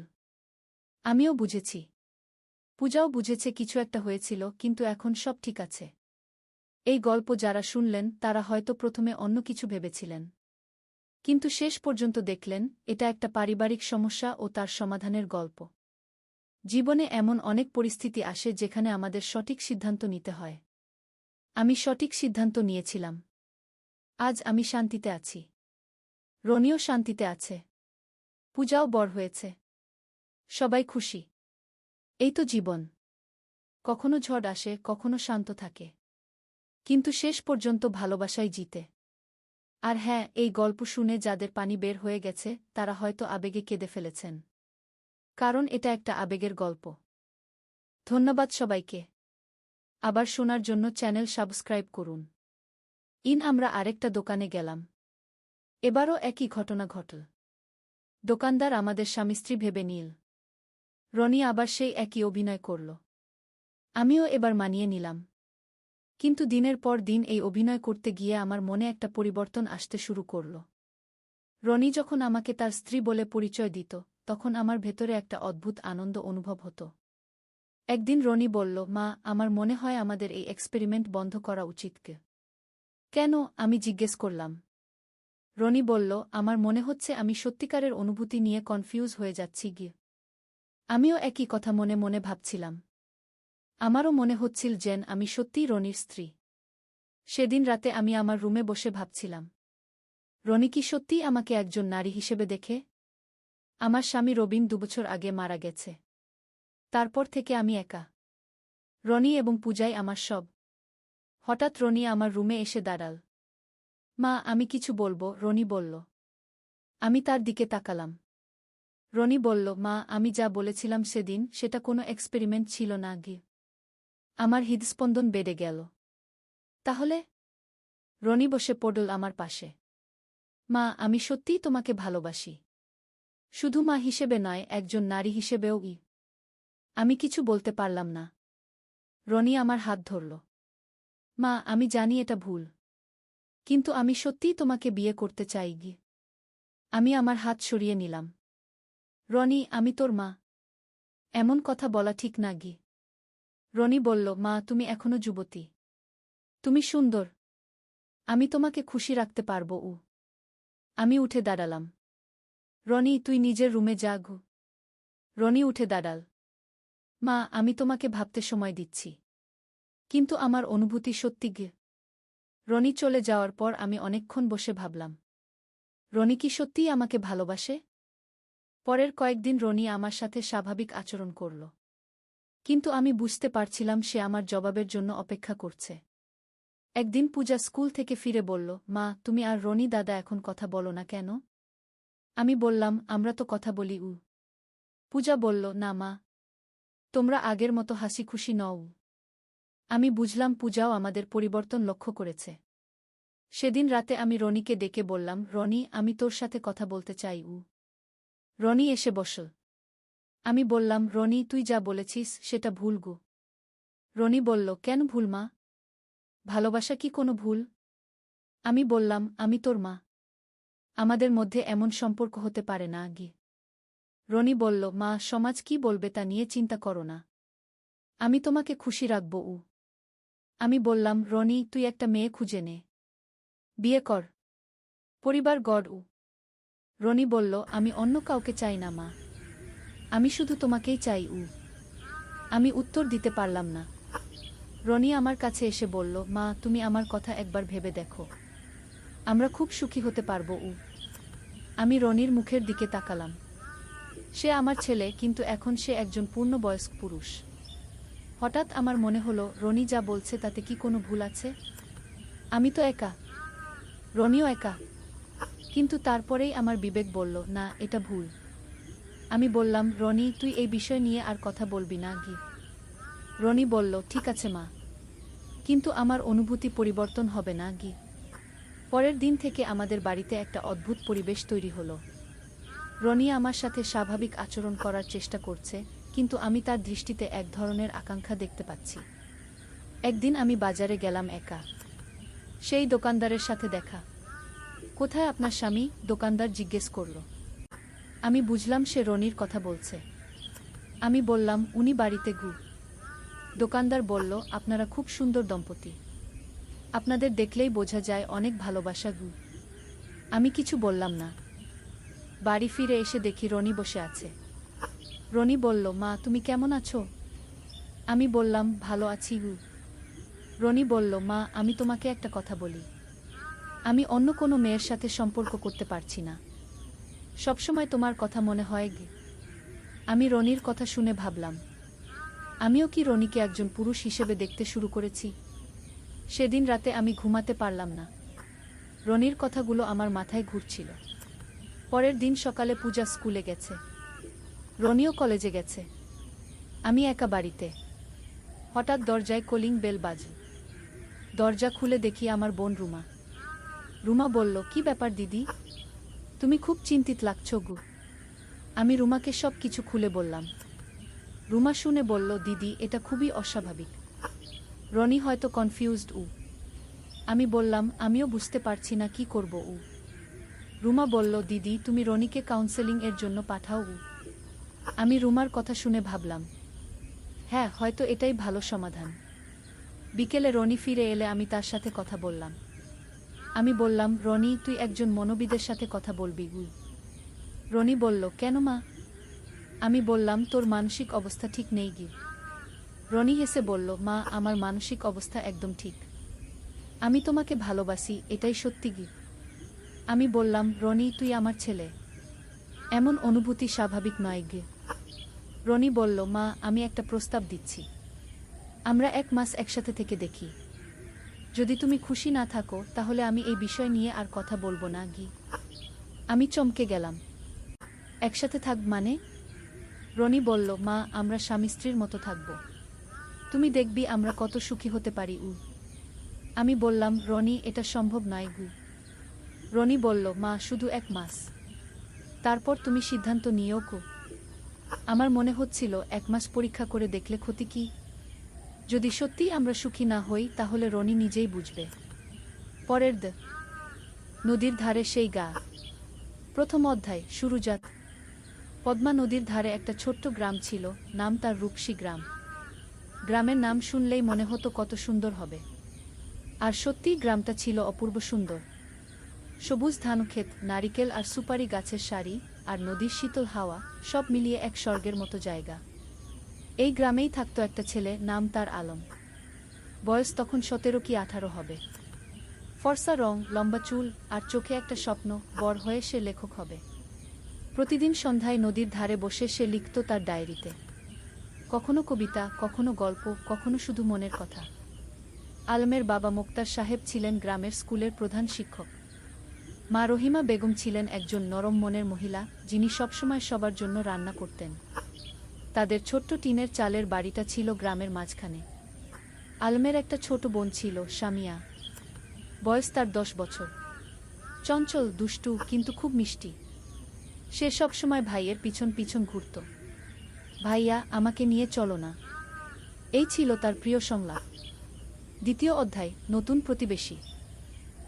Speaker 1: আমিও বুঝেছি, পূজাও বুঝেছে কিছু একটা হয়েছিল, কিন্তু এখন সব ঠিক আছে। এই গল্প যারা শুনলেন তারা হয়তো প্রথমে অন্য কিছু ভেবেছিলেন, কিন্তু শেষ পর্যন্ত দেখলেন এটা একটা পারিবারিক সমস্যা ও তার সমাধানের গল্প। জীবনে এমন অনেক পরিস্থিতি আসে যেখানে আমাদের সঠিক সিদ্ধান্ত নিতে হয়। আমি সঠিক সিদ্ধান্ত নিয়েছিলাম। আজ আমি শান্তিতে আছি। রনিও শান্তিতে আছে। পূজাও বড় হয়েছে। সবাই খুশি। এই তো জীবন। কখনো ঝড় আসে, কখনো শান্ত থাকে, কিন্তু শেষ পর্যন্ত ভালোবাসাই জিতে। আর হ্যাঁ, এই গল্প শুনে যাদের পানি বের হয়ে গেছে তারা হয়তো আবেগে কেঁদে ফেলেছেন, কারণ এটা একটা আবেগের গল্প। ধন্যবাদ সবাইকে। আবার শোনার জন্য চ্যানেল সাবস্ক্রাইব করুন। আমরা আরেকটা দোকানে গেলাম। এবারও একই ঘটনা ঘটল। দোকানদার আমাদের স্বামী-স্ত্রী ভেবে নিল। রনি আবার সেই একই অভিনয় করল। আমিও এবার মানিয়ে নিলাম। কিন্তু দিনের পর দিন এই অভিনয় করতে গিয়ে আমার মনে একটা পরিবর্তন আসতে শুরু করল। রনি যখন আমাকে তার স্ত্রী বলে পরিচয় দিত, তখন আমার ভেতরে একটা অদ্ভুত আনন্দ অনুভব হতো। একদিন রনি বলল, মা আমার মনে হয় আমাদের এই এক্সপেরিমেন্ট বন্ধ করা উচিত। কেন? আমি জিজ্ঞেস করলাম। রনি বলল, আমার মনে হচ্ছে আমি সত্যিকারের অনুভূতি নিয়ে কনফিউজ হয়ে যাচ্ছি গিয়ে। আমিও একই কথা মনে মনে ভাবছিলাম। আমারও মনে হচ্ছিল যেন আমি সত্যিই রনির স্ত্রী। সেদিন রাতে আমি আমার রুমে বসে ভাবছিলাম, রনি কি সত্যিই আমাকে একজন নারী হিসেবে দেখে? আমার স্বামী রবিন 2 বছর আগে মারা গেছে। তারপর থেকে আমি একা। রনি এবং পূজাই আমার সব। হঠাৎ রনি আমার রুমে এসে দাঁড়াল। মা আমি কিছু বলবো, রনি বলল। আমি তার দিকে তাকালাম। রনি বলল, মা আমি যা বলেছিলাম সেদিন সেটা কোনো এক্সপেরিমেন্ট ছিল না গি। আমার হৃদস্পন্দন বেড়ে গেল। তাহলে? রনি বসে পড়ল আমার পাশে। মা আমি সত্যিই তোমাকে ভালোবাসি। শুধু মা হিসেবে নয়, একজন নারী হিসেবেও। আমি কিছু বলতে পারলাম না। রনি আমার হাত ধরল। মা আমি জানি এটা ভুল, কিন্তু আমি সত্যিই তোমাকে বিয়ে করতে চাই গি। আমি আমার হাত সরিয়ে নিলাম। রনি আমি তোর মা। এমন কথা বলা ঠিক না গি। রনি বলল, মা তুমি এখনো যুবতী। তুমি সুন্দর। আমি তোমাকে খুশি রাখতে পারব। আমি উঠে দাঁড়ালাম। রনি তুই নিজের রুমে যা গু। রনি উঠে দাঁড়াল। মা আমি তোমাকে ভাবতে সময় দিচ্ছি, কিন্তু আমার অনুভূতি সত্যি গে। রনি চলে যাওয়ার পর আমি অনেকক্ষণ বসে ভাবলাম, রনি কি সত্যিই আমাকে ভালোবাসে? পরের কয়েকদিন রনি আমার সাথে স্বাভাবিক আচরণ করল, কিন্তু আমি বুঝতে পারছিলাম সে আমার জবাবের জন্য অপেক্ষা করছে। একদিন পূজা স্কুল থেকে ফিরে বলল, মা তুমি আর রনি দাদা এখন কথা বলো না কেন? আমি বললাম, আমরা তো কথা বলি। পূজা বলল, না মা, তোমরা আগের মতো হাসি খুশি নও। আমি বুঝলাম পূজাও আমাদের পরিবর্তন লক্ষ্য করেছে। সেদিন রাতে আমি রনিকে ডেকে বললাম, রনি, আমি তোর সাথে কথা বলতে চাই। রনি এসে বসল। আমি বললাম, রনি, তুই যা বলেছিস সেটা ভুল গো। রনি বলল, কেন ভুল মা? ভালোবাসা কি কোনো ভুল? আমি বললাম, আমি তোর মা, আমাদের মধ্যে এমন সম্পর্ক হতে পারে না আগে। রনি বলল, মা, সমাজ কি বলবে তা নিয়ে চিন্তা করো না, আমি তোমাকে খুশি রাখব। আমি বললাম, রনি, তুই একটা মেয়ে খুঁজে নে, বিয়ে কর, পরিবার গড়। রনি বলল, আমি অন্য কাউকে চাই না মা, আমি শুধু তোমাকেই চাই। আমি উত্তর দিতে পারলাম না। রনি আমার কাছে এসে বলল, মা, তুমি আমার কথা একবার ভেবে দেখো, আমরা খুব সুখী হতে পারব। আমি রনির মুখের দিকে তাকালাম। সে আমার ছেলে, কিন্তু এখন সে একজন পূর্ণবয়স্ক পুরুষ। হঠাৎ আমার মনে হলো, রনি যা বলছে তাতে কি কোনো ভুল আছে? আমি তো একা, রনিও একা। কিন্তু তারপরেই আমার বিবেক বলল, না, এটা ভুল। আমি বললাম, রনি, তুই এই বিষয় নিয়ে আর কথা বলবি না কি? রনি বলল, ঠিক আছে মা, কিন্তু আমার অনুভূতি পরিবর্তন হবে না কি? পরের দিন থেকে আমাদের বাড়িতে একটা অদ্ভুত পরিবেশ তৈরি হলো। রনি আমার সাথে স্বাভাবিক আচরণ করার চেষ্টা করছে, কিন্তু আমি তার দৃষ্টিতে এক ধরনের আকাঙ্ক্ষা দেখতে পাচ্ছি। একদিন আমি বাজারে গেলাম একা। সেই দোকানদারের সাথে দেখা। কোথায় আপনার স্বামী? দোকানদার জিজ্ঞেস করল। আমি বুঝলাম সে রনির কথা বলছে। আমি বললাম, উনি বাড়িতে গু। দোকানদার বলল, আপনারা খুব সুন্দর দম্পতি, আপনাদের দেখলেই বোঝা যায় অনেক ভালোবাসা গু। আমি কিছু বললাম না। বাড়ি ফিরে এসে দেখি রনি বসে আছে। রনি বলল, মা, তুমি কেমন আছো? আমি বললাম, ভালো আছি গু। রনি বলল, মা, আমি তোমাকে একটা কথা বলি, আমি অন্য কোনো মেয়ের সাথে সম্পর্ক করতে পারছি না, সবসময় তোমার কথা মনে হয় গে। আমি রনির কথা শুনে ভাবলাম, আমিও কি রনিকে একজন পুরুষ হিসেবে দেখতে শুরু করেছি? সেদিন রাতে আমি ঘুমাতে পারলাম না। রনির কথাগুলো আমার মাথায় ঘুরছিল। পরের দিন সকালে পূজা স্কুলে গেছে, রনিও কলেজে গেছে। আমি একা বাড়িতে। হঠাৎ দরজায় কলিং বেল বাজল। দরজা খুলে দেখি আমার বোন রুমা। রুমা বলল, কি ব্যাপার দিদি, তুমি খুব চিন্তিত লাগছো গু। আমি রুমাকে সব কিছু খুলে বললাম। রুমা শুনে বলল, দিদি, এটা খুবই অস্বাভাবিক, রনি হয়তো কনফিউজড। আমি বললাম, আমিও বুঝতে পারছি না কি করব। রুমা বলল, দিদি, তুমি রনিকে কাউন্সেলিং এর জন্য পাঠাও। আমি রুমার কথা শুনে ভাবলাম, হ্যাঁ, হয়তো এটাই ভালো সমাধান। বিকেলে রনি ফিরে এলে আমি তার সাথে কথা বললাম। আমি বললাম, রনি, তুই একজন মনোবিদের সাথে কথা বলবি। রনি বলল, কেন মা? আমি বললাম, তোর মানসিক অবস্থা ঠিক নেই গি। রনি হেসে বলল, মা, আমার মানসিক অবস্থা একদম ঠিক, আমি তোমাকে ভালোবাসি, এটাই সত্যি গি। আমি বললাম, রনি, তুই আমার ছেলে, এমন অনুভূতি স্বাভাবিক নয় গে। রনি বলল, মা, আমি একটা প্রস্তাব দিচ্ছি, আমরা 1 মাস একসাথে থেকে দেখি, যদি তুমি খুশি না থাকো তাহলে আমি এই বিষয় নিয়ে আর কথা বলবো না গি। আমি চমকে গেলাম। একসাথে থাক মানে? রনি বলল, মা, আমরা স্বামী স্ত্রীর মতো থাকব, তুমি দেখবি আমরা কত সুখী হতে পারি। আমি বললাম, রনি, এটা সম্ভব নয় গু। রনি বলল, মা, শুধু 1 মাস, তারপর তুমি সিদ্ধান্ত নিও গো। আমার মনে হচ্ছিল 1 মাস পরীক্ষা করে দেখলে ক্ষতি কি? যদি সত্যি আমরা সুখী না হই তাহলে রনি নিজেই বুঝবে। পরের নদীর ধারে সেই গা। প্রথম অধ্যায়, শুরুজাত। পদ্মা নদীর ধারে একটা ছোট্ট গ্রাম ছিল, নাম তার রূপসী গ্রাম। গ্রামের নাম শুনলেই মনে হতো কত সুন্দর হবে। আর সত্যিই গ্রামটা ছিল অপূর্ব সুন্দর। সবুজ ধানক্ষেত, নারিকেল আর সুপারি গাছের সারি, আর নদীর শীতল হাওয়া, সব মিলিয়ে এক স্বর্গের মতো জায়গা। এই গ্রামেই থাকতো একটা ছেলে, নাম তার আলম। বয়স তখন 17 কি 18 হবে। ফর্সা রং, লম্বা চুল, আর চোখে একটা স্বপ্ন, বড় হয়ে সে লেখক হবে। প্রতিদিন সন্ধ্যায় নদীর ধারে বসে সে লিখত তার ডায়েরিতে, কখনো কবিতা, কখনো গল্প, কখনো শুধু মনের কথা। আলমের বাবা মোক্তার সাহেব ছিলেন গ্রামের স্কুলের প্রধান শিক্ষক। মা রহিমা বেগম ছিলেন একজন নরম মনের মহিলা, যিনি সবসময় সবার জন্য রান্না করতেন। তাদের ছোট্ট টিনের চালের বাড়িটা ছিল গ্রামের মাঝখানে। আলমের একটা ছোট বোন ছিল, সামিয়া। বয়স তার 10 বছর। চঞ্চল, দুষ্টু, কিন্তু খুব মিষ্টি। সে সবসময় ভাইয়ের পিছন পিছন ঘুরত। ভাইয়া, আমাকে নিয়ে চলো না। এই ছিল তার প্রিয় সংলাপ। দ্বিতীয় অধ্যায়, নতুন প্রতিবেশী।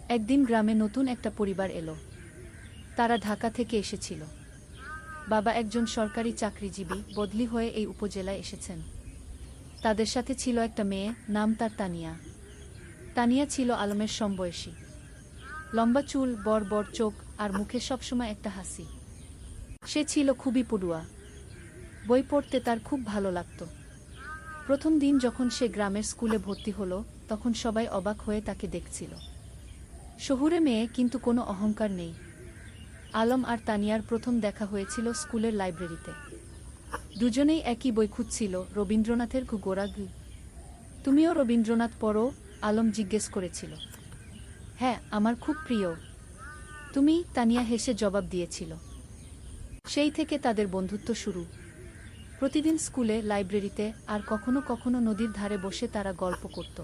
Speaker 1: একদিন গ্রামে নতুন একটা পরিবার এলো। তারা ঢাকা থেকে এসেছিল। বাবা একজন সরকারি চাকরিজীবী, বদলি হয়ে এই উপজেলায় এসেছেন। তাদের সাথে ছিল একটা মেয়ে, নাম তার তানিয়া। তানিয়া ছিল আলমের সমবয়সী। লম্বা চুল, বড় বড় চোখ, আর মুখে সবসময় একটা হাসি। সে ছিল খুবই পড়ুয়া। বই পড়তে তার খুব ভালো লাগত। প্রথম দিন যখন সে গ্রামের স্কুলে ভর্তি হলো, তখন সবাই অবাক হয়ে তাকে দেখছিল। শহুরে মেয়ে, কিন্তু কোনো অহংকার নেই। আলম আর তানিয়ার প্রথম দেখা হয়েছিল স্কুলের লাইব্রেরিতে। দুজনেই একই বই খুঁজছিল, রবীন্দ্রনাথের গোরা। তুমিও রবীন্দ্রনাথ পড়ো? আলম জিজ্ঞেস করেছিল। হ্যাঁ, আমার খুব প্রিয়। তুমি? তানিয়া হেসে জবাব দিয়েছিল। সেই থেকে তাদের বন্ধুত্ব শুরু। প্রতিদিন স্কুলে, লাইব্রেরিতে, আর কখনো কখনো নদীর ধারে বসে তারা গল্প করত।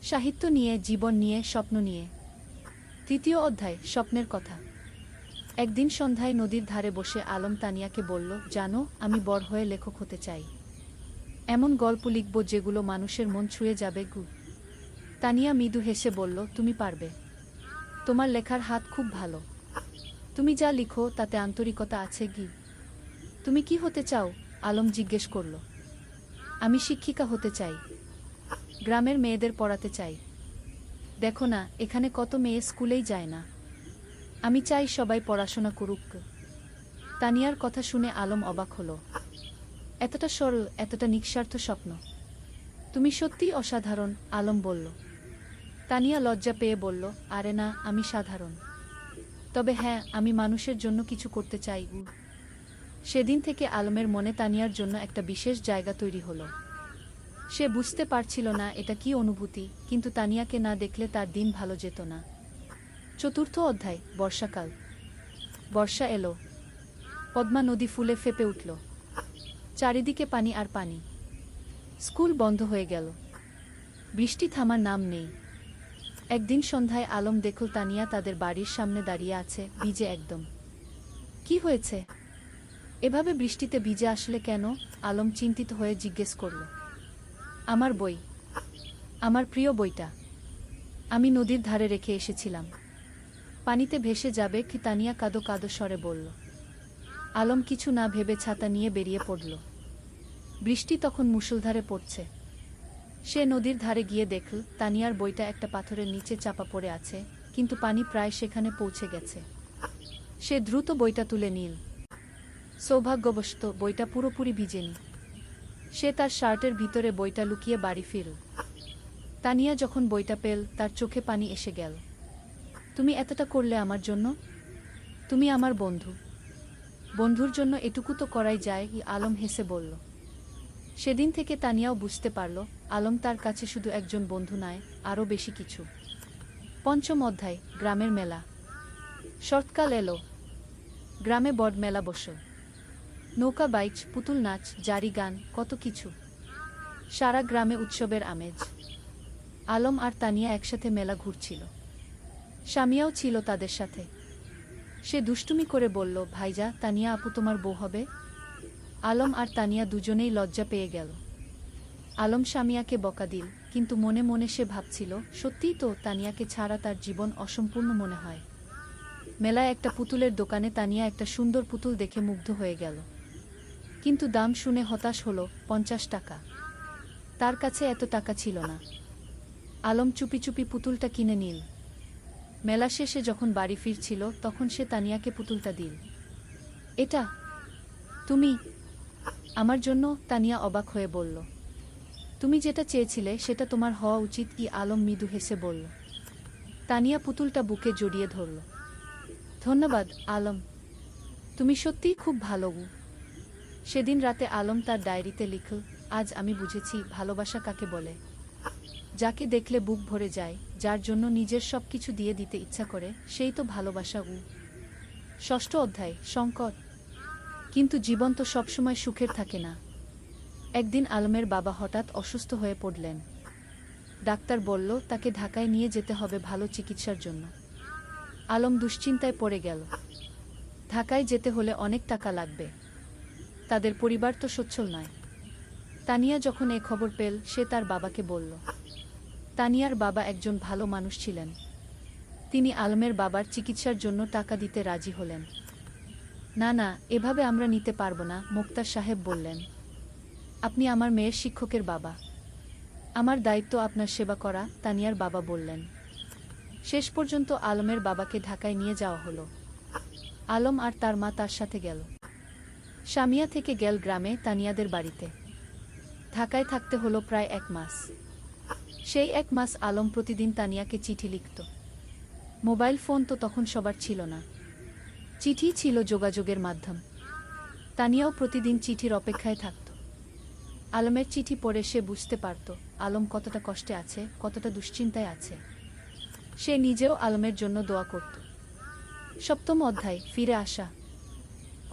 Speaker 1: সাহিত্য নিয়ে, জীবন নিয়ে, স্বপ্ন নিয়ে। তৃতীয় অধ্যায়, স্বপ্নের কথা। একদিন সন্ধ্যায় নদীর ধারে বসে আলম তানিয়াকে বলল, জানো, আমি বড় হয়ে লেখক হতে চাই। এমন গল্প লিখব যেগুলো মানুষের মন ছুঁয়ে যাবে। তানিয়া মৃদু হেসে বলল, তুমি পারবে। তোমার লেখার হাত খুব ভালো। তুমি যা লিখো তাতে আন্তরিকতা আছে। তুমি কি হতে চাও? আলম জিজ্ঞেস করল। আমি শিক্ষিকা হতে চাই। গ্রামের মেয়েদের পড়াতে চাই। দেখো না, এখানে কত মেয়ে স্কুলেই যায় না। আমি চাই সবাই পড়াশোনা করুক। তানিয়ার কথা শুনে আলম অবাক হল। এতটা সরল, এতটা নিঃস্বার্থ স্বপ্ন। তুমি সত্যিই অসাধারণ, আলম বলল। তানিয়া লজ্জা পেয়ে বলল, আরে না, আমি সাধারণ। তবে হ্যাঁ, আমি মানুষের জন্য কিছু করতে চাই। সেদিন থেকে আলমের মনে তানিয়ার জন্য একটা বিশেষ জায়গা তৈরি হলো। সে বুঝতে পারছিল না এটা কি অনুভূতি, কিন্তু তানিয়াকে না দেখলে তার দিন ভালো যেত না। চতুর্থ অধ্যায়, বর্ষাকাল। বর্ষা এলো। পদ্মা নদী ফুলে ফেঁপে উঠল। চারিদিকে পানি আর পানি। স্কুল বন্ধ হয়ে গেল। বৃষ্টি থামার নাম নেই। একদিন সন্ধ্যায় আলম দেখল তানিয়া তাদের বাড়ির সামনে দাঁড়িয়ে আছে, ভিজে একদম। কি হয়েছে? এভাবে বৃষ্টিতে ভিজে আসলে কেন? আলম চিন্তিত হয়ে জিজ্ঞেস করল। আমার বই। আমার প্রিয় বইটা। আমি নদীর ধারে রেখে এসেছিলাম। পানিতে ভেসে যাবে কি? তানিয়া কাঁদো কাঁদো স্বরে বলল। আলম কিছু না ভেবে ছাতা নিয়ে বেরিয়ে পড়ল। বৃষ্টি তখন মুষলধারে পড়ছে। সে নদীর ধারে গিয়ে দেখল তানিয়ার বইটা একটা পাথরের নিচে চাপা পড়ে আছে, কিন্তু পানি প্রায় সেখানে পৌঁছে গেছে। সে দ্রুত বইটা তুলে নিল। সৌভাগ্যবশত বইটা পুরোপুরি ভিজেনি। সে তার শার্টের ভিতরে বইটা লুকিয়ে বাড়ি ফিরল। তানিয়া যখন বইটা পেল, তার চোখে পানি এসে গেল। তুমি এতটা করলে আমার জন্য? তুমি আমার বন্ধু। বন্ধুর জন্য এটুকু তো করাই যায়। আলম হেসে বলল। সেদিন থেকে তানিয়াও বুঝতে পারল, আলম তার কাছে শুধু একজন বন্ধু নয়, আরও বেশি কিছু। পঞ্চম অধ্যায়, গ্রামের মেলা। শরৎকাল এলো। গ্রামে বড় মেলা বসল। নৌকা বাইচ, পুতুল নাচ, জারি গান, কত কিছু। সারা গ্রামে উৎসবের আমেজ। আলম আর তানিয়া একসাথে মেলা ঘুরছিল। স্বামীও ছিল তাদের সাথে। সে দুষ্টুমি করে বলল, ভাইজা, তানিয়া আপু তোমার বউ হবে? আলম আর তানিয়া দুজনেই লজ্জা পেয়ে গেল। আলম স্বামীয়াকে বকা দিল, কিন্তু মনে মনে সে ভাবছিল, সত্যিই তো, তানিয়াকে ছাড়া তার জীবন অসম্পূর্ণ মনে হয়। মেলায় একটা পুতুলের দোকানে তানিয়া একটা সুন্দর পুতুল দেখে মুগ্ধ হয়ে গেল। কিন্তু দাম শুনে হতাশ হলো, 50 টাকা। তার কাছে এত টাকা ছিল না। আলম চুপি চুপি পুতুলটা কিনে নিল। মেলা শেষে যখন বাড়ি ফিরছিল, তখন সে তানিয়াকে পুতুলটা দিল। এটা তুমি আমার জন্য? তানিয়া অবাক হয়ে বলল। তুমি যেটা চেয়েছিলে সেটা তোমার হওয়া উচিত। আলম মৃদু হেসে বলল। তানিয়া পুতুলটা বুকে জড়িয়ে ধরল। ধন্যবাদ, আলম। তুমি সত্যিই খুব ভালো। সেদিন রাতে আলম তার ডায়েরিতে লিখল, আজ আমি বুঝেছি ভালোবাসা কাকে বলে। যাকে দেখলে বুক ভরে যায়, যার জন্য নিজের সবকিছু দিয়ে দিতে ইচ্ছা করে, সেই তো ভালোবাসা। ষষ্ঠ অধ্যায়, সংকট। কিন্তু জীবন তো সবসময় সুখের থাকে না। একদিন আলমের বাবা হঠাৎ অসুস্থ হয়ে পড়লেন। ডাক্তার বলল তাকে ঢাকায় নিয়ে যেতে হবে ভালো চিকিৎসার জন্য। আলম দুশ্চিন্তায় পড়ে গেল। ঢাকায় যেতে হলে অনেক টাকা লাগবে। তাদের পরিবার তো সচ্ছল নয়। তানিয়া যখন এ খবর পেল, সে তার বাবাকে বলল। তানিয়ার বাবা একজন ভালো মানুষ ছিলেন। তিনি আলমের বাবার চিকিৎসার জন্য টাকা দিতে রাজি হলেন। না না, এভাবে আমরা নিতে পারব না, মোক্তার সাহেব বললেন। আপনি আমার মেয়ের শিক্ষকের বাবা। আমার দায়িত্ব আপনার সেবা করা, তানিয়ার বাবা বললেন। শেষ পর্যন্ত আলমের বাবাকে ঢাকায় নিয়ে যাওয়া হলো। আলম আর তার মা তার সাথে গেল। সামিয়া থেকে গেল গ্রামে তানিয়াদের বাড়িতে। ঢাকায় থাকতে হলো প্রায় 1 মাস। সেই 1 মাস আলম প্রতিদিন তানিয়াকে চিঠি লিখত। মোবাইল ফোন তো তখন সবার ছিল না। চিঠি ছিল যোগাযোগের মাধ্যম। তানিয়াও প্রতিদিন চিঠির অপেক্ষায় থাকত। আলমের চিঠি পড়ে সে বুঝতে পারত আলম কতটা কষ্টে আছে, কতটা দুশ্চিন্তায় আছে। সে নিজেও আলমের জন্য দোয়া করত। সপ্তম অধ্যায়, ফিরে আসা।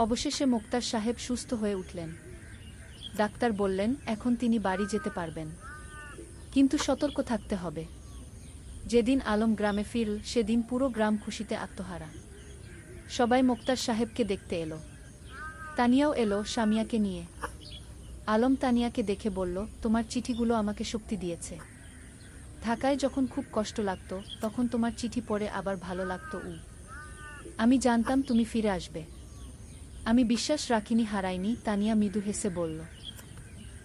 Speaker 1: অবশেষে মোক্তার সাহেব সুস্থ হয়ে উঠলেন। ডাক্তার বললেন এখন তিনি বাড়ি যেতে পারবেন, কিন্তু সতর্ক থাকতে হবে। যেদিন আলম গ্রামে ফিরল, সেদিন পুরো গ্রাম খুশিতে আত্মহারা। সবাই মোক্তার সাহেবকে দেখতে এলো। তানিয়াও এলো সামিয়াকে নিয়ে। আলম তানিয়াকে দেখে বলল, তোমার চিঠিগুলো আমাকে শক্তি দিয়েছে। ঢাকায় যখন খুব কষ্ট লাগত, তখন তোমার চিঠি পড়ে আবার ভালো লাগত। আমি জানতাম তুমি ফিরে আসবে। আমি বিশ্বাস রাখিনি, হারাইনি, তানিয়া মৃদু হেসে বলল।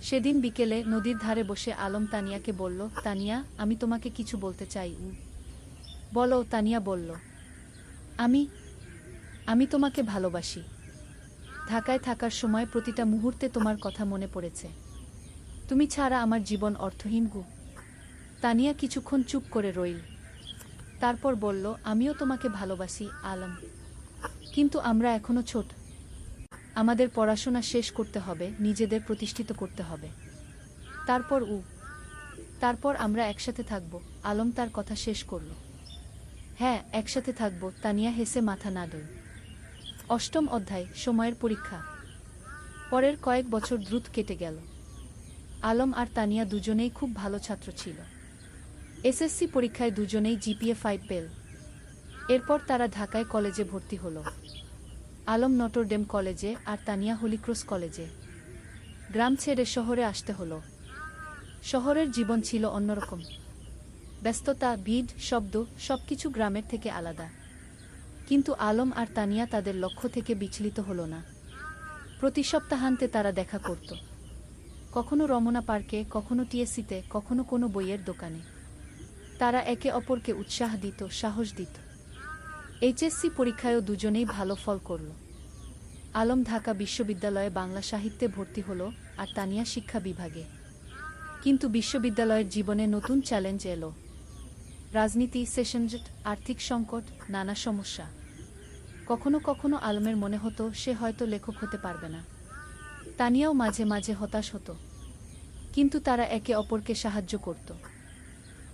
Speaker 1: সেদিন বিকেলে নদীর ধারে বসে আলম তানিয়াকে বলল, তানিয়া, আমি তোমাকে কিছু বলতে চাই। বলো, তানিয়া বলল। আমি তোমাকে ভালোবাসি। ঢাকায় থাকার সময় প্রতিটা মুহূর্তে তোমার কথা মনে পড়েছে। তুমি ছাড়া আমার জীবন অর্থহীন। তানিয়া কিছুক্ষণ চুপ করে রইল। তারপর বলল, আমিও তোমাকে ভালোবাসি আলম, কিন্তু আমরা এখনো ছোট। আমাদের পড়াশোনা শেষ করতে হবে, নিজেদের প্রতিষ্ঠিত করতে হবে। তারপর আমরা একসাথে থাকব। আলম তার কথা শেষ করল। হ্যাঁ, একসাথে থাকব, তানিয়া হেসে মাথা নাড়ল। অষ্টম অধ্যায়, সময়ের পরীক্ষা। পরের কয়েক বছর দ্রুত কেটে গেল। আলম আর তানিয়া দুজনেই খুব ভালো ছাত্র ছিল। এসএসসি পরীক্ষায় দুজনেই জিপিএ 5 পেল। এরপর তারা ঢাকায় কলেজে ভর্তি হল। আলম নটরডেম কলেজে আর তানিয়া হলিক্রস কলেজে। গ্রাম ছেড়ে শহরে আসতে হলো। শহরের জীবন ছিল অন্যরকম। ব্যস্ততা, ভিড়, শব্দ, সবকিছু গ্রামের থেকে আলাদা। কিন্তু আলম আর তানিয়া তাদের লক্ষ্য থেকে বিচলিত হলো না। প্রতি সপ্তাহান্তে তারা দেখা করত। কখনো রমনা পার্কে, কখনো টিএসসিতে, কখনো কোনো বইয়ের দোকানে। তারা একে অপরকে উৎসাহ দিত, সাহস দিত। এইচএসসি পরীক্ষায়ও দুজনেই ভালো ফল করল। আলম ঢাকা বিশ্ববিদ্যালয়ে বাংলা সাহিত্যে ভর্তি হল, আর তানিয়া শিক্ষা বিভাগে। কিন্তু বিশ্ববিদ্যালয়ের জীবনে নতুন চ্যালেঞ্জ এলো। রাজনীতি, সেশনজট, আর্থিক সংকট, নানা সমস্যা। কখনো কখনো আলমের মনে হতো সে হয়তো লেখক হতে পারবে না। তানিয়াও মাঝে মাঝে হতাশ হতো। কিন্তু তারা একে অপরকে সাহায্য করত।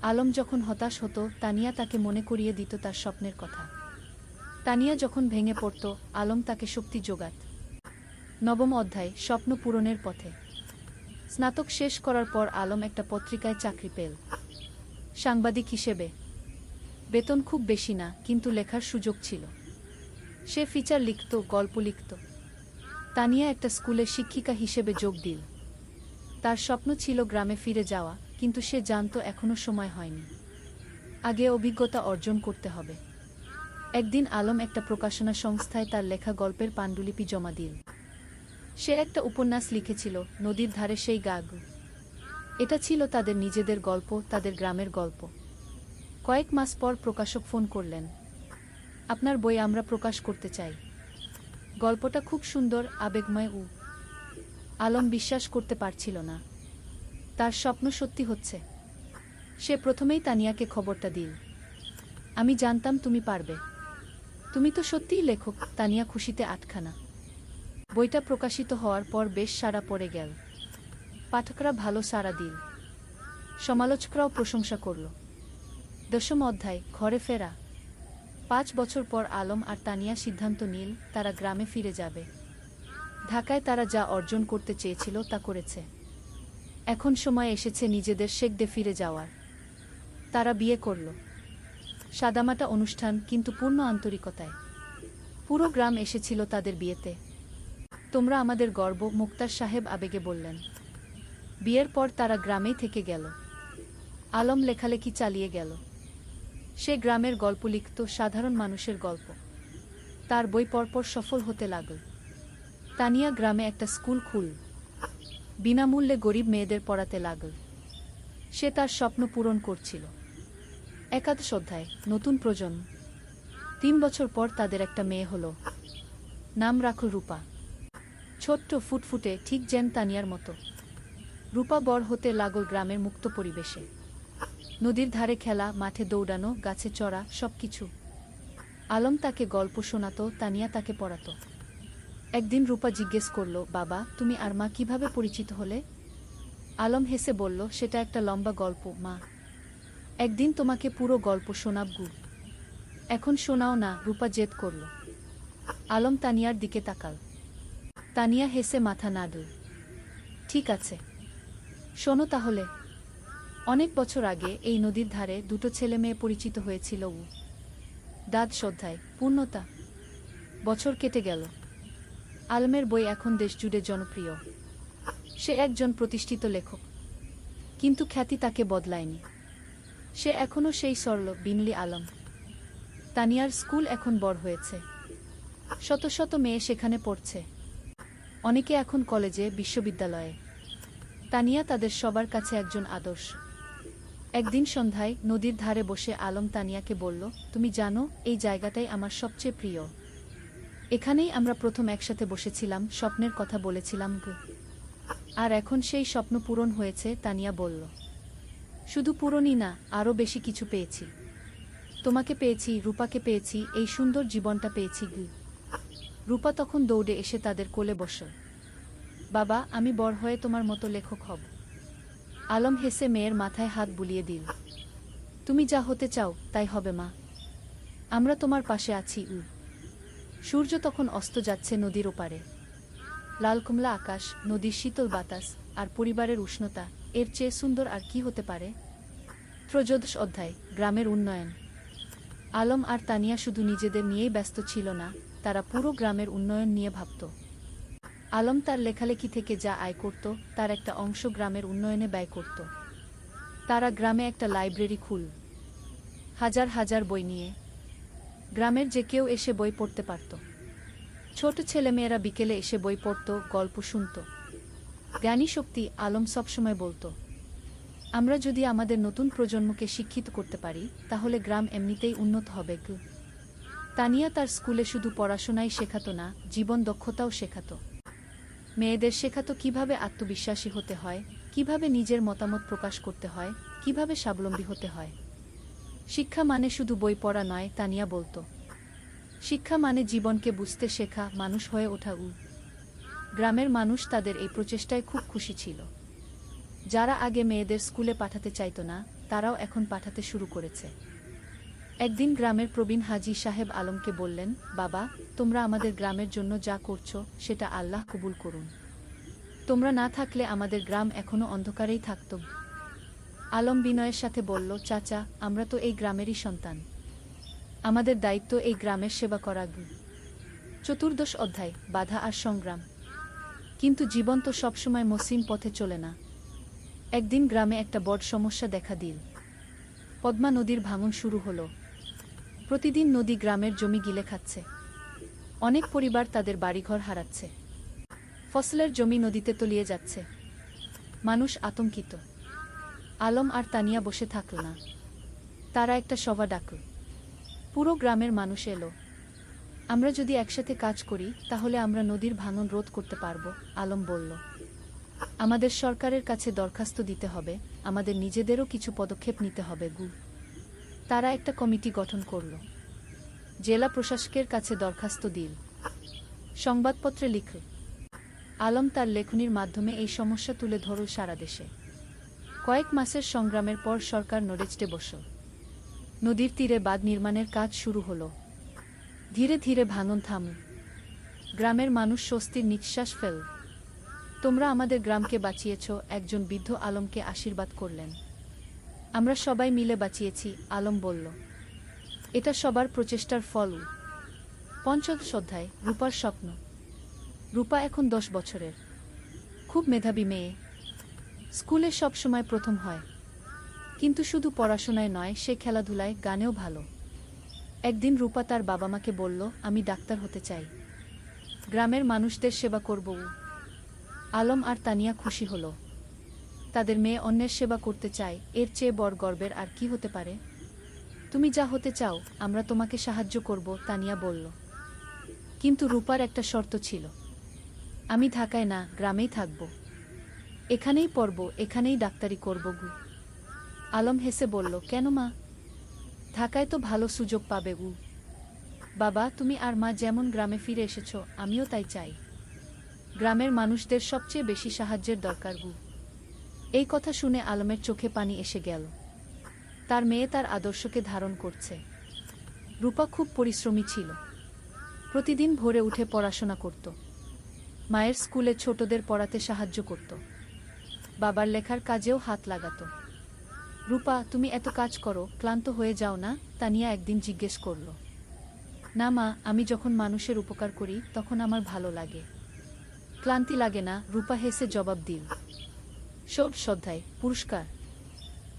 Speaker 1: আলম যখন হতাশ হতো, তানিয়া তাকে মনে করিয়ে দিত তার স্বপ্নের কথা। তানিয়া যখন ভেঙে পড়ত, আলম তাকে শক্তি যোগাত। নবম অধ্যায়, স্বপ্ন পূরণের পথে। স্নাতক শেষ করার পর আলম একটা পত্রিকায় চাকরি পেল, সাংবাদিক হিসেবে। বেতন খুব বেশি না, কিন্তু লেখার সুযোগ ছিল। সে ফিচার লিখত, গল্প লিখত। তানিয়া একটা স্কুলে শিক্ষিকা হিসেবে যোগ দিল। তার স্বপ্ন ছিল গ্রামে ফিরে যাওয়া, কিন্তু সে জানত এখনো সময় হয়নি। আগে অভিজ্ঞতা অর্জন করতে হবে। একদিন আলম একটা প্রকাশনা সংস্থায় তার লেখা গল্পের পাণ্ডুলিপি জমা দিল। সে একটা উপন্যাস লিখেছিল, নদীর ধারে সেই গাগ। এটা ছিল তাদের নিজেদের গল্প, তাদের গ্রামের গল্প। কয়েক মাস পর প্রকাশক ফোন করলেন, আপনার বই আমরা প্রকাশ করতে চাই। গল্পটা খুব সুন্দর, আবেগময়। আলম বিশ্বাস করতে পারছিল না। তার স্বপ্ন সত্যি হচ্ছে। সে প্রথমেই তানিয়াকে খবরটা দিল। আমি জানতাম তুমি পারবে। তুমি তো সত্যিই লেখক। তানিয়া খুশিতে আটখানা। বইটা প্রকাশিত হওয়ার পর বেশ সাড়া পড়ে গেল। পাঠকরা ভালো সাড়া দিল। সমালোচকরাও প্রশংসা করল। 10ম অধ্যায়, ঘরে ফেরা। 5 বছর পর আলম আর তানিয়া সিদ্ধান্ত নিল তারা গ্রামে ফিরে যাবে। ঢাকায় তারা যা অর্জন করতে চেয়েছিল তা করেছে। এখন সময় এসেছে নিজেদের শেকদে ফিরে যাওয়ার। তারা বিয়ে করল। সাদামাটা অনুষ্ঠান, কিন্তু পূর্ণ আন্তরিকতায়। পুরো গ্রাম এসেছিল তাদের বিয়েতে। তোমরা আমাদের গর্ব, মুক্তার সাহেব আবেগে বললেন। বিয়ের পর তারা গ্রামেই থেকে গেল। আলম লেখালেখি চালিয়ে গেল। সে গ্রামের গল্প লিখত, সাধারণ মানুষের গল্প। তার বই পরপর সফল হতে লাগল। তানিয়া গ্রামে একটা স্কুল খুল, বিনামূল্যে গরিব মেয়েদের পড়াতে লাগল। সে তার স্বপ্ন পূরণ করছিল। 11 অধ্যায়, নতুন প্রজন্ম। 3 বছর পর তাদের একটা মেয়ে হলো। নাম রাখল রূপা। ছোট্ট, ফুটফুটে, ঠিক যেন তানিয়ার মতো। রূপা বড় হতে লাগল গ্রামের মুক্ত পরিবেশে। নদীর ধারে খেলা, মাঠে দৌড়ানো, গাছে চড়া, সবকিছু। আলম তাকে গল্প শোনাতো, তানিয়া তাকে পড়াতো। একদিন রূপা জিজ্ঞেস করল, বাবা, তুমি আর মা কিভাবে পরিচিত হলে? আলম হেসে বলল, সেটা একটা লম্বা গল্প মা। একদিন তোমাকে পুরো গল্প শোনাব গু। এখন শোনাও না, রূপা জেদ করল। আলম তানিয়ার দিকে তাকাল। তানিয়া হেসে মাথা নাড়ল। ঠিক আছে, শোনো তাহলে। অনেক বছর আগে এই নদীর ধারে দুটো ছেলে মেয়ে পরিচিত হয়েছিল। অধ্যায়, পূর্ণতা। বছর কেটে গেল। আলমের বই এখন দেশজুড়ে জনপ্রিয়। সে একজন প্রতিষ্ঠিত লেখক। কিন্তু খ্যাতি তাকে বদলায়নি। সে এখনও সেই সরল, বিনলি আলম। তানিয়ার স্কুল এখন বড় হয়েছে। শত শত মেয়ে সেখানে পড়ছে। অনেকে এখন কলেজে, বিশ্ববিদ্যালয়ে। তানিয়া তাদের সবার কাছে একজন আদর্শ। একদিন সন্ধ্যায় নদীর ধারে বসে আলম তানিয়াকে বলল, তুমি জানো, এই জায়গাটাই আমার সবচেয়ে প্রিয়। এখানেই আমরা প্রথম একসাথে বসেছিলাম, স্বপ্নের কথা বলেছিলাম। আর এখন সেই স্বপ্ন পূরণ হয়েছে, তানিয়া বলল। শুধু পূরণই না, আরও বেশি কিছু পেয়েছি। তোমাকে পেয়েছি, রূপাকে পেয়েছি, এই সুন্দর জীবনটা পেয়েছি। রূপা তখন দৌড়ে এসে তাদের কোলে বসল। বাবা, আমি বড় হয়ে তোমার মতো লেখক হব। আলম হেসে মেয়ের মাথায় হাত বুলিয়ে দিল। তুমি যা হতে চাও তাই হবে মা। আমরা তোমার পাশে আছি। সূর্য তখন অস্ত যাচ্ছে নদীর ওপারে। লাল কমলা আকাশ, নদীর শীতল বাতাস, আর পরিবারের উষ্ণতা, এর চেয়ে সুন্দর আর কি হতে পারে? 13 অধ্যায়, গ্রামের উন্নয়ন। আলম আর তানিয়া শুধু নিজেদের নিয়েই ব্যস্ত ছিল না, তারা পুরো গ্রামের উন্নয়ন নিয়ে ভাবত। আলম তার লেখালেখি থেকে যা আয় করত তার একটা অংশ গ্রামের উন্নয়নে ব্যয় করত। তারা গ্রামে একটা লাইব্রেরি খুল, হাজার হাজার বই নিয়ে। গ্রামের যে কেউ এসে বই পড়তে পারত। ছোট ছেলেমেয়েরা বিকেলে এসে বই পড়ত, গল্প শুনত। জ্ঞানী শক্তি, আলম সবসময় বলতো, আমরা যদি আমাদের নতুন প্রজন্মকে শিক্ষিত করতে পারি তাহলে গ্রাম এমনিতেই উন্নত হবে। তানিয়া তার স্কুলে শুধু পড়াশোনাই শেখাতো না, জীবন দক্ষতাও শেখাতো। মেয়েদের শেখাতো কিভাবে আত্মবিশ্বাসী হতে হয়, কিভাবে নিজের মতামত প্রকাশ করতে হয়, কিভাবে স্বাবলম্বী হতে হয়। শিক্ষা মানে শুধু বই পড়া নয়, তানিয়া বলতো। শিক্ষা মানে জীবনকে বুঝতে শেখা, মানুষ হয়ে ওঠা। গ্রামের মানুষ তাদের এই প্রচেষ্টায় খুব খুশি ছিল। যারা আগে মেয়েদের স্কুলে পাঠাতে চাইতো না, তারাও এখন পাঠাতে শুরু করেছে। একদিন গ্রামের প্রবীণ হাজী সাহেব আলমকে বললেন, বাবা, তোমরা আমাদের গ্রামের জন্য যা করছো সেটা আল্লাহ কবুল করুন। তোমরা না থাকলে আমাদের গ্রাম এখনো অন্ধকারেই থাকত। আলম বিনয়ের সাথে বলল, চাচা, আমরা তো এই গ্রামেরই সন্তান। আমাদের দায়িত্ব এই গ্রামের সেবা করা। 14 অধ্যায়, বাধা আর সংগ্রাম। কিন্তু জীবন তো সবসময় মসৃণ পথে চলে না। একদিন গ্রামে একটা বড় সমস্যা দেখা দিল। পদ্মা নদীর ভাঙন শুরু হলো। প্রতিদিন নদী গ্রামের জমি গিলে খাচ্ছে। অনেক পরিবার তাদের বাড়িঘর হারাচ্ছে। ফসলের জমি নদীতে তলিয়ে যাচ্ছে। মানুষ আতঙ্কিত। আলম আর তানিয়া বসে থাকল না। তারা একটা সভা ডাকল। পুরো গ্রামের মানুষ এলো। আমরা যদি একসাথে কাজ করি তাহলে আমরা নদীর ভাঙন রোধ করতে পারব, আলম বলল। আমাদের সরকারের কাছে দরখাস্ত দিতে হবে, আমাদের নিজেদেরও কিছু পদক্ষেপ নিতে হবে। তারা একটা কমিটি গঠন করল। জেলা প্রশাসকের কাছে দরখাস্ত দিল। সংবাদপত্রে লিখল। আলম তার লেখনীর মাধ্যমে এই সমস্যা তুলে ধরল সারা দেশে। কয়েক মাসের সংগ্রামের পর সরকার নড়েচড়ে বসল। নদীর তীরে বাঁধ নির্মাণের কাজ শুরু হল। ধীরে ধীরে ভাঙন থামল। গ্রামের মানুষ স্বস্তির নিঃশ্বাস ফেলল। তোমরা আমাদের গ্রামকে বাঁচিয়েছ, একজন বৃদ্ধ আলমকে আশীর্বাদ করলেন। আমরা সবাই মিলে বাঁচিয়েছি, আলম বলল। এটা সবার প্রচেষ্টার ফল। পঞ্চম অধ্যায়, রূপার স্বপ্ন। রূপা এখন 10 বছরের, খুব মেধাবী মেয়ে। স্কুলে সব সময় প্রথম হয়, কিন্তু শুধু পড়াশোনায় নয়, সে খেলাধুলায়, গানেও ভালো। একদিন রূপা তার বাবা মাকে বলল, আমি ডাক্তার হতে চাই, গ্রামের মানুষদের সেবা করব। আলম আর তানিয়া খুশি হল। তাদের মেয়ে অন্যের সেবা করতে চায়, এর চেয়ে বড় গর্বের আর কি হতে পারে? তুমি যা হতে চাও, আমরা তোমাকে সাহায্য করব, তানিয়া বলল। কিন্তু রূপার একটা শর্ত ছিল, আমি ঢাকায় না, গ্রামেই থাকব, এখানেই পড়ব, এখানেই ডাক্তারি করব। আলম হেসে বলল, কেন মা? ঢাকায় তো ভালো সুযোগ পাবে। বাবা, তুমি আর মা যেমন গ্রামে ফিরে এসেছ, আমিও তাই চাই। গ্রামের মানুষদের সবচেয়ে বেশি সাহায্যের দরকার। এই কথা শুনে আলমের চোখে পানি এসে গেল। তার মেয়ে তার আদর্শকে ধারণ করছে। রূপা খুব পরিশ্রমী ছিল। প্রতিদিন ভোরে উঠে পড়াশোনা করত, মায়ের স্কুলে ছোটদের পড়াতে সাহায্য করত, বাবার লেখার কাজেও হাত লাগাত। রূপা, তুমি এত কাজ করো, ক্লান্ত হয়ে যাও না? তানিয়া একদিন জিজ্ঞেস করল। না মা, আমি যখন মানুষের উপকার করি তখন আমার ভালো লাগে, ক্লান্তি লাগে না, রূপা হেসে জবাব দিল। সব শ্রদ্ধায় পুরস্কার।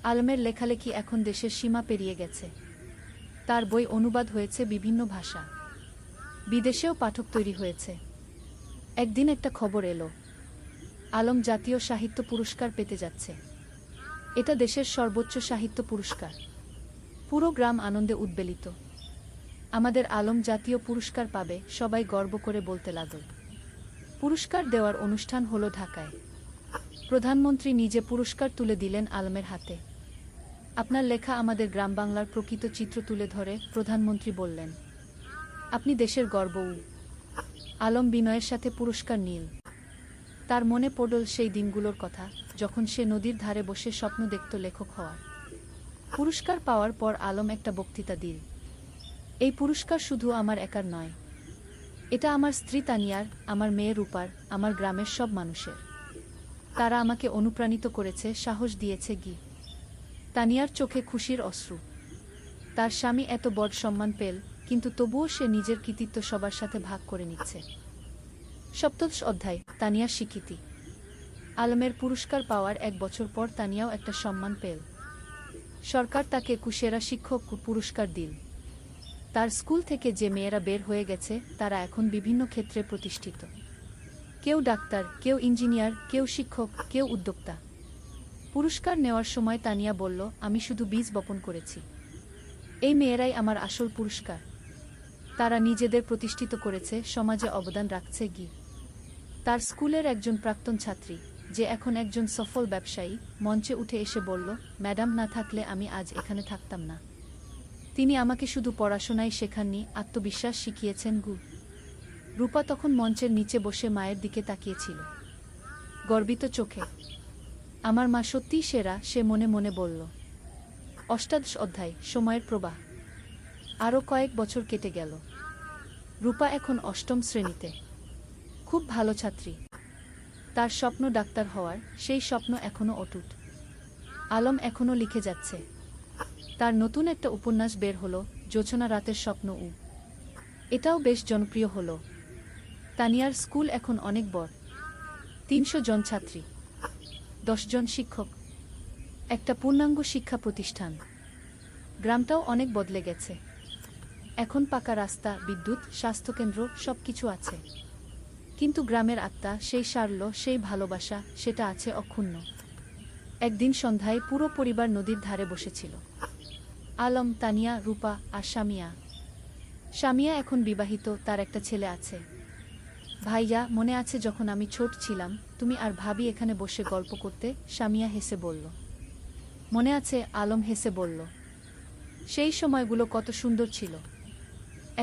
Speaker 1: আলমের লেখালেখি এখন দেশের সীমা পেরিয়ে গেছে। তার বই অনুবাদ হয়েছে বিভিন্ন ভাষা, বিদেশেও পাঠক তৈরি হয়েছে। একদিন একটা খবর এলো, আলম জাতীয় সাহিত্য পুরস্কার পেতে যাচ্ছে। এটা দেশের সর্বোচ্চ সাহিত্য পুরস্কার। পুরো গ্রাম আনন্দে উদ্বেলিত। আমাদের আলম জাতীয় পুরস্কার পাবে, সবাই গর্ব করে বলতে লাগল। পুরস্কার দেওয়ার অনুষ্ঠান হলো ঢাকায়। প্রধানমন্ত্রী নিজে পুরস্কার তুলে দিলেন আলমের হাতে। আপনার লেখা আমাদের গ্রাম বাংলার প্রকৃত চিত্র তুলে ধরে, প্রধানমন্ত্রী বললেন। আপনি দেশের গর্ব। আলম বিনয়ের সাথে পুরস্কার নিল। তার মনে পড়ল সেই দিনগুলোর কথা, যখন সে নদীর ধারে বসে স্বপ্ন দেখত লেখক হওয়ার। পুরস্কার পাওয়ার পর আলম একটা বক্তৃতা দিল। এই পুরস্কার শুধু আমার একার নয়, এটা আমার স্ত্রী তানিয়ার, আমার মেয়ে রূপার, আমার গ্রামের সব মানুষের। তারা আমাকে অনুপ্রাণিত করেছে, সাহস দিয়েছে। তানিয়ার চোখে খুশির অশ্রু। তার স্বামী এত বড় সম্মান পেল, কিন্তু তবুও সে নিজের কৃতিত্ব সবার সাথে ভাগ করে নিচ্ছে। সপ্তদশ অধ্যায়, তানিয়ার স্বীকৃতি। আলমের পুরস্কার পাওয়ার 1 বছর পর তানিয়াও একটা সম্মান পেল। সরকার তাকে কুশেরা শিক্ষক পুরস্কার দিল। তার স্কুল থেকে যে মেয়েরা বের হয়ে গেছে, তারা এখন বিভিন্ন ক্ষেত্রে প্রতিষ্ঠিত। কেউ ডাক্তার, কেউ ইঞ্জিনিয়ার, কেউ শিক্ষক, কেউ উদ্যোক্তা। পুরস্কার নেওয়ার সময় তানিয়া বলল, আমি শুধু বীজ বপন করেছি। এই মেয়েরাই আমার আসল পুরস্কার। তারা নিজেদের প্রতিষ্ঠিত করেছে, সমাজে অবদান রাখছে। তার স্কুলের একজন প্রাক্তন ছাত্রী, যে এখন একজন সফল ব্যবসায়ী, মঞ্চে উঠে এসে বলল, ম্যাডাম না থাকলে আমি আজ এখানে থাকতাম না। তিনি আমাকে শুধু পড়াশোনাই শেখাননি, আত্মবিশ্বাস শিখিয়েছেন। রূপা তখন মঞ্চের নিচে বসে মায়ের দিকে তাকিয়েছিল, গর্বিত চোখে। আমার মা সত্যিই সেরা, সে মনে মনে বলল। অষ্টাদশ অধ্যায়, সময়ের প্রবাহ। আরও কয়েক বছর কেটে গেল। রূপা এখন 8ম শ্রেণীতে, খুব ভালো ছাত্রী। তার স্বপ্ন ডাক্তার হওয়ার, সেই স্বপ্ন এখনও অটুট। আলম এখনও লিখে যাচ্ছে। তার নতুন একটা উপন্যাস বের হলো, জোছনা রাতের স্বপ্ন। এটাও বেশ জনপ্রিয় হলো। তানিয়ার স্কুল এখন অনেক বড়, 300 জন ছাত্রী, 10 জন শিক্ষক, একটা পূর্ণাঙ্গ শিক্ষা প্রতিষ্ঠান। গ্রামটাও অনেক বদলে গেছে। এখন পাকা রাস্তা, বিদ্যুৎ, স্বাস্থ্যকেন্দ্র, সবকিছু আছে। কিন্তু গ্রামের আত্মা, সেই সারল্য, সেই ভালোবাসা, সেটা আছে অক্ষুণ্ণ। একদিন সন্ধ্যায় পুরো পরিবার নদীর ধারে বসেছিল। আলম, তানিয়া, রূপা আর শামিয়া। শামিয়া এখন বিবাহিত, তার একটা ছেলে আছে। ভাইয়া, মনে আছে যখন আমি ছোট ছিলাম, তুমি আর ভাবি এখানে বসে গল্প করতে? শামিয়া হেসে বলল। মনে আছে, আলম হেসে বলল। সেই সময়গুলো কত সুন্দর ছিল।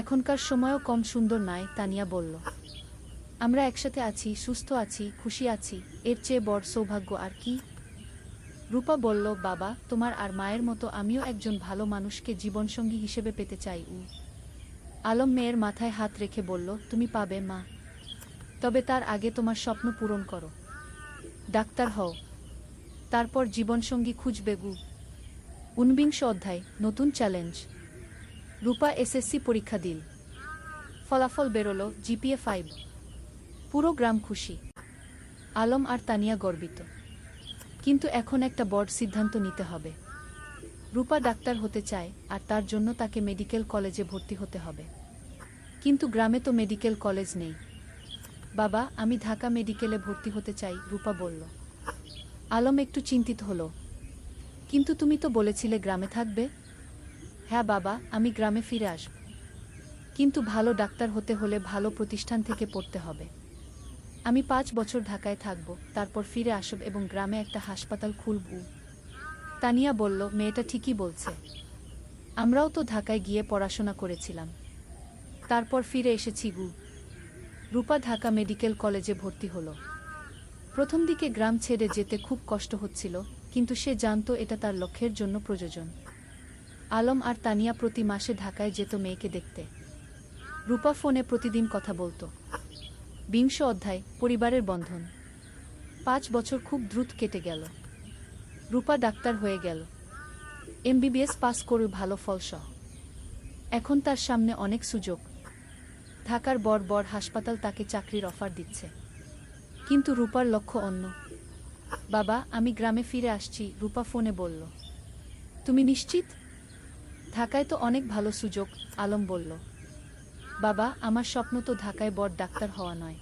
Speaker 1: এখনকার সময়ও কম সুন্দর নয়, তানিয়া বলল। আমরা একসাথে আছি, সুস্থ আছি, খুশি আছি, এর চেয়ে বড় সৌভাগ্য আর কি? রূপা বলল, বাবা, তোমার আর মায়ের মতো আমিও একজন ভালো মানুষকে জীবনসঙ্গী হিসেবে পেতে চাই। আলম মেয়ের মাথায় হাত রেখে বলল, তুমি পাবে মা, তবে তার আগে তোমার স্বপ্ন পূরণ করো, ডাক্তার হও, তারপর জীবনসঙ্গী খুঁজবে। 19 অধ্যায়, নতুন চ্যালেঞ্জ। রূপা এসএসসি পরীক্ষা দিল। ফলাফল বেরোলো, জিপিএ 5। পুরো গ্রাম খুশি। আলম আর তানিয়া গর্বিত। কিন্তু এখন একটা বড় সিদ্ধান্ত নিতে হবে। রূপা ডাক্তার হতে চায়, আর তার জন্য তাকে মেডিকেল কলেজে ভর্তি হতে হবে। কিন্তু গ্রামে তো মেডিকেল কলেজ নেই। বাবা, আমি ঢাকা মেডিকেলে ভর্তি হতে চাই, রূপা বলল। আলম একটু চিন্তিত হলো। কিন্তু তুমি তো বলেছিলে গ্রামে থাকবে। হ্যাঁ বাবা, আমি গ্রামে ফিরে আসব, কিন্তু ভালো ডাক্তার হতে হলে ভালো প্রতিষ্ঠান থেকে পড়তে হবে। আমি 5 বছর ঢাকায় থাকব, তারপর ফিরে আসব এবং গ্রামে একটা হাসপাতাল খুলব। তানিয়া বলল, মেয়েটা ঠিকই বলছে। আমরাও তো ঢাকায় গিয়ে পড়াশোনা করেছিলাম, তারপর ফিরে এসেছি। রূপা ঢাকা মেডিকেল কলেজে ভর্তি হলো। প্রথম দিকে গ্রাম ছেড়ে যেতে খুব কষ্ট হচ্ছিল, কিন্তু সে জানত এটা তার লক্ষ্যের জন্য প্রয়োজন। আলম আর তানিয়া প্রতি মাসে ঢাকায় যেত মেয়েকে দেখতে। রূপা ফোনে প্রতিদিন কথা বলত। 20 অধ্যায়, পরিবারের বন্ধন। 5 বছর খুব দ্রুত কেটে গেল। রূপা ডাক্তার হয়ে গেল, এমবিবিএস পাস করে ভালো ফলসহ। এখন তার সামনে অনেক সুযোগ। ঢাকার বড় বড় হাসপাতাল তাকে চাকরির অফার দিচ্ছে। কিন্তু রূপার লক্ষ্য অন্য। বাবা, আমি গ্রামে ফিরে আসছি, রূপা ফোনে বলল। তুমি নিশ্চিত? ঢাকায় তো অনেক ভালো সুযোগ, আলম বলল। বাবা, আমার স্বপ্ন তো ঢাকায় বড় ডাক্তার হওয়া নয়।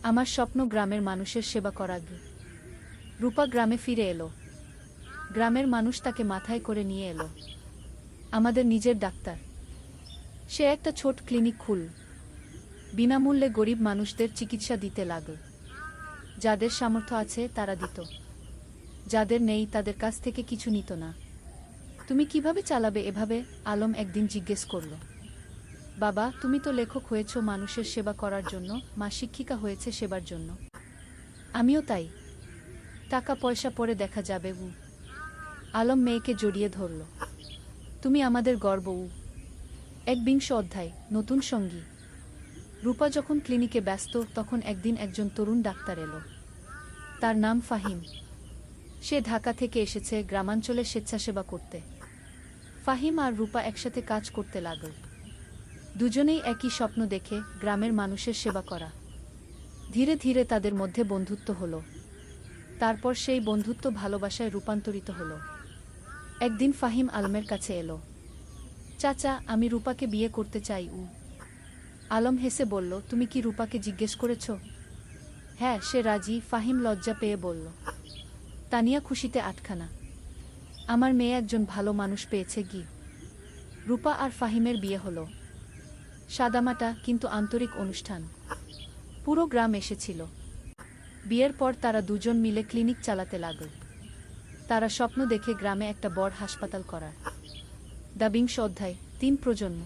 Speaker 1: আমার স্বপ্ন গ্রামের মানুষের সেবা করা। রূপা গ্রামে ফিরে এলো। গ্রামের মানুষ তাকে মাথায় করে নিয়ে এলো। আমাদের নিজের ডাক্তার। সে একটা ছোট ক্লিনিক খুল, বিনামূল্যে গরিব মানুষদের চিকিৎসা দিতে লাগল। যাদের সামর্থ্য আছে তারা দিত, যাদের নেই তাদের কাছ থেকে কিছু নিত না। তুমি কিভাবে চালাবে এভাবে? আলম একদিন জিজ্ঞেস করল। বাবা, তুমি তো লেখক হয়েছ মানুষের সেবা করার জন্য, মা শিক্ষিকা হয়েছে সেবার জন্য। আমিও তাই। টাকা পয়সা পরে দেখা যাবে। আলম মেয়েকে জড়িয়ে ধরল। তুমি আমাদের গর্ব। 21 অধ্যায়, নতুন সঙ্গী। রূপা যখন ক্লিনিকে ব্যস্ত, তখন একদিন একজন তরুণ ডাক্তার এলো। তার নাম ফাহিম। সে ঢাকা থেকে এসেছে গ্রামাঞ্চলে স্বেচ্ছাসেবা করতে। ফাহিম আর রূপা একসাথে কাজ করতে লাগল। দুজনেই একই স্বপ্ন দেখে, গ্রামের মানুষের সেবা করা। ধীরে ধীরে তাদের মধ্যে বন্ধুত্ব হলো। তারপর সেই বন্ধুত্ব ভালোবাসায় রূপান্তরিত হলো। একদিন ফাহিম আলমের কাছে এলো। চাচা, আমি রূপাকে বিয়ে করতে চাই। আলম হেসে বলল, তুমি কি রূপাকে জিজ্ঞেস করেছ? হ্যাঁ, সে রাজি, ফাহিম লজ্জা পেয়ে বলল। তানিয়া খুশিতে আটখানা। আমার মেয়ে একজন ভালো মানুষ পেয়েছে। রূপা আর ফাহিমের বিয়ে হলো। সাদামাটা কিন্তু আন্তরিক অনুষ্ঠান। পুরো গ্রাম এসেছিল। বিয়ের পর তারা দুজন মিলে ক্লিনিক চালাতে লাগল। তারা স্বপ্ন দেখে গ্রামে একটা বড় হাসপাতাল করার। 20 অধ্যায়, 3 প্রজন্ম।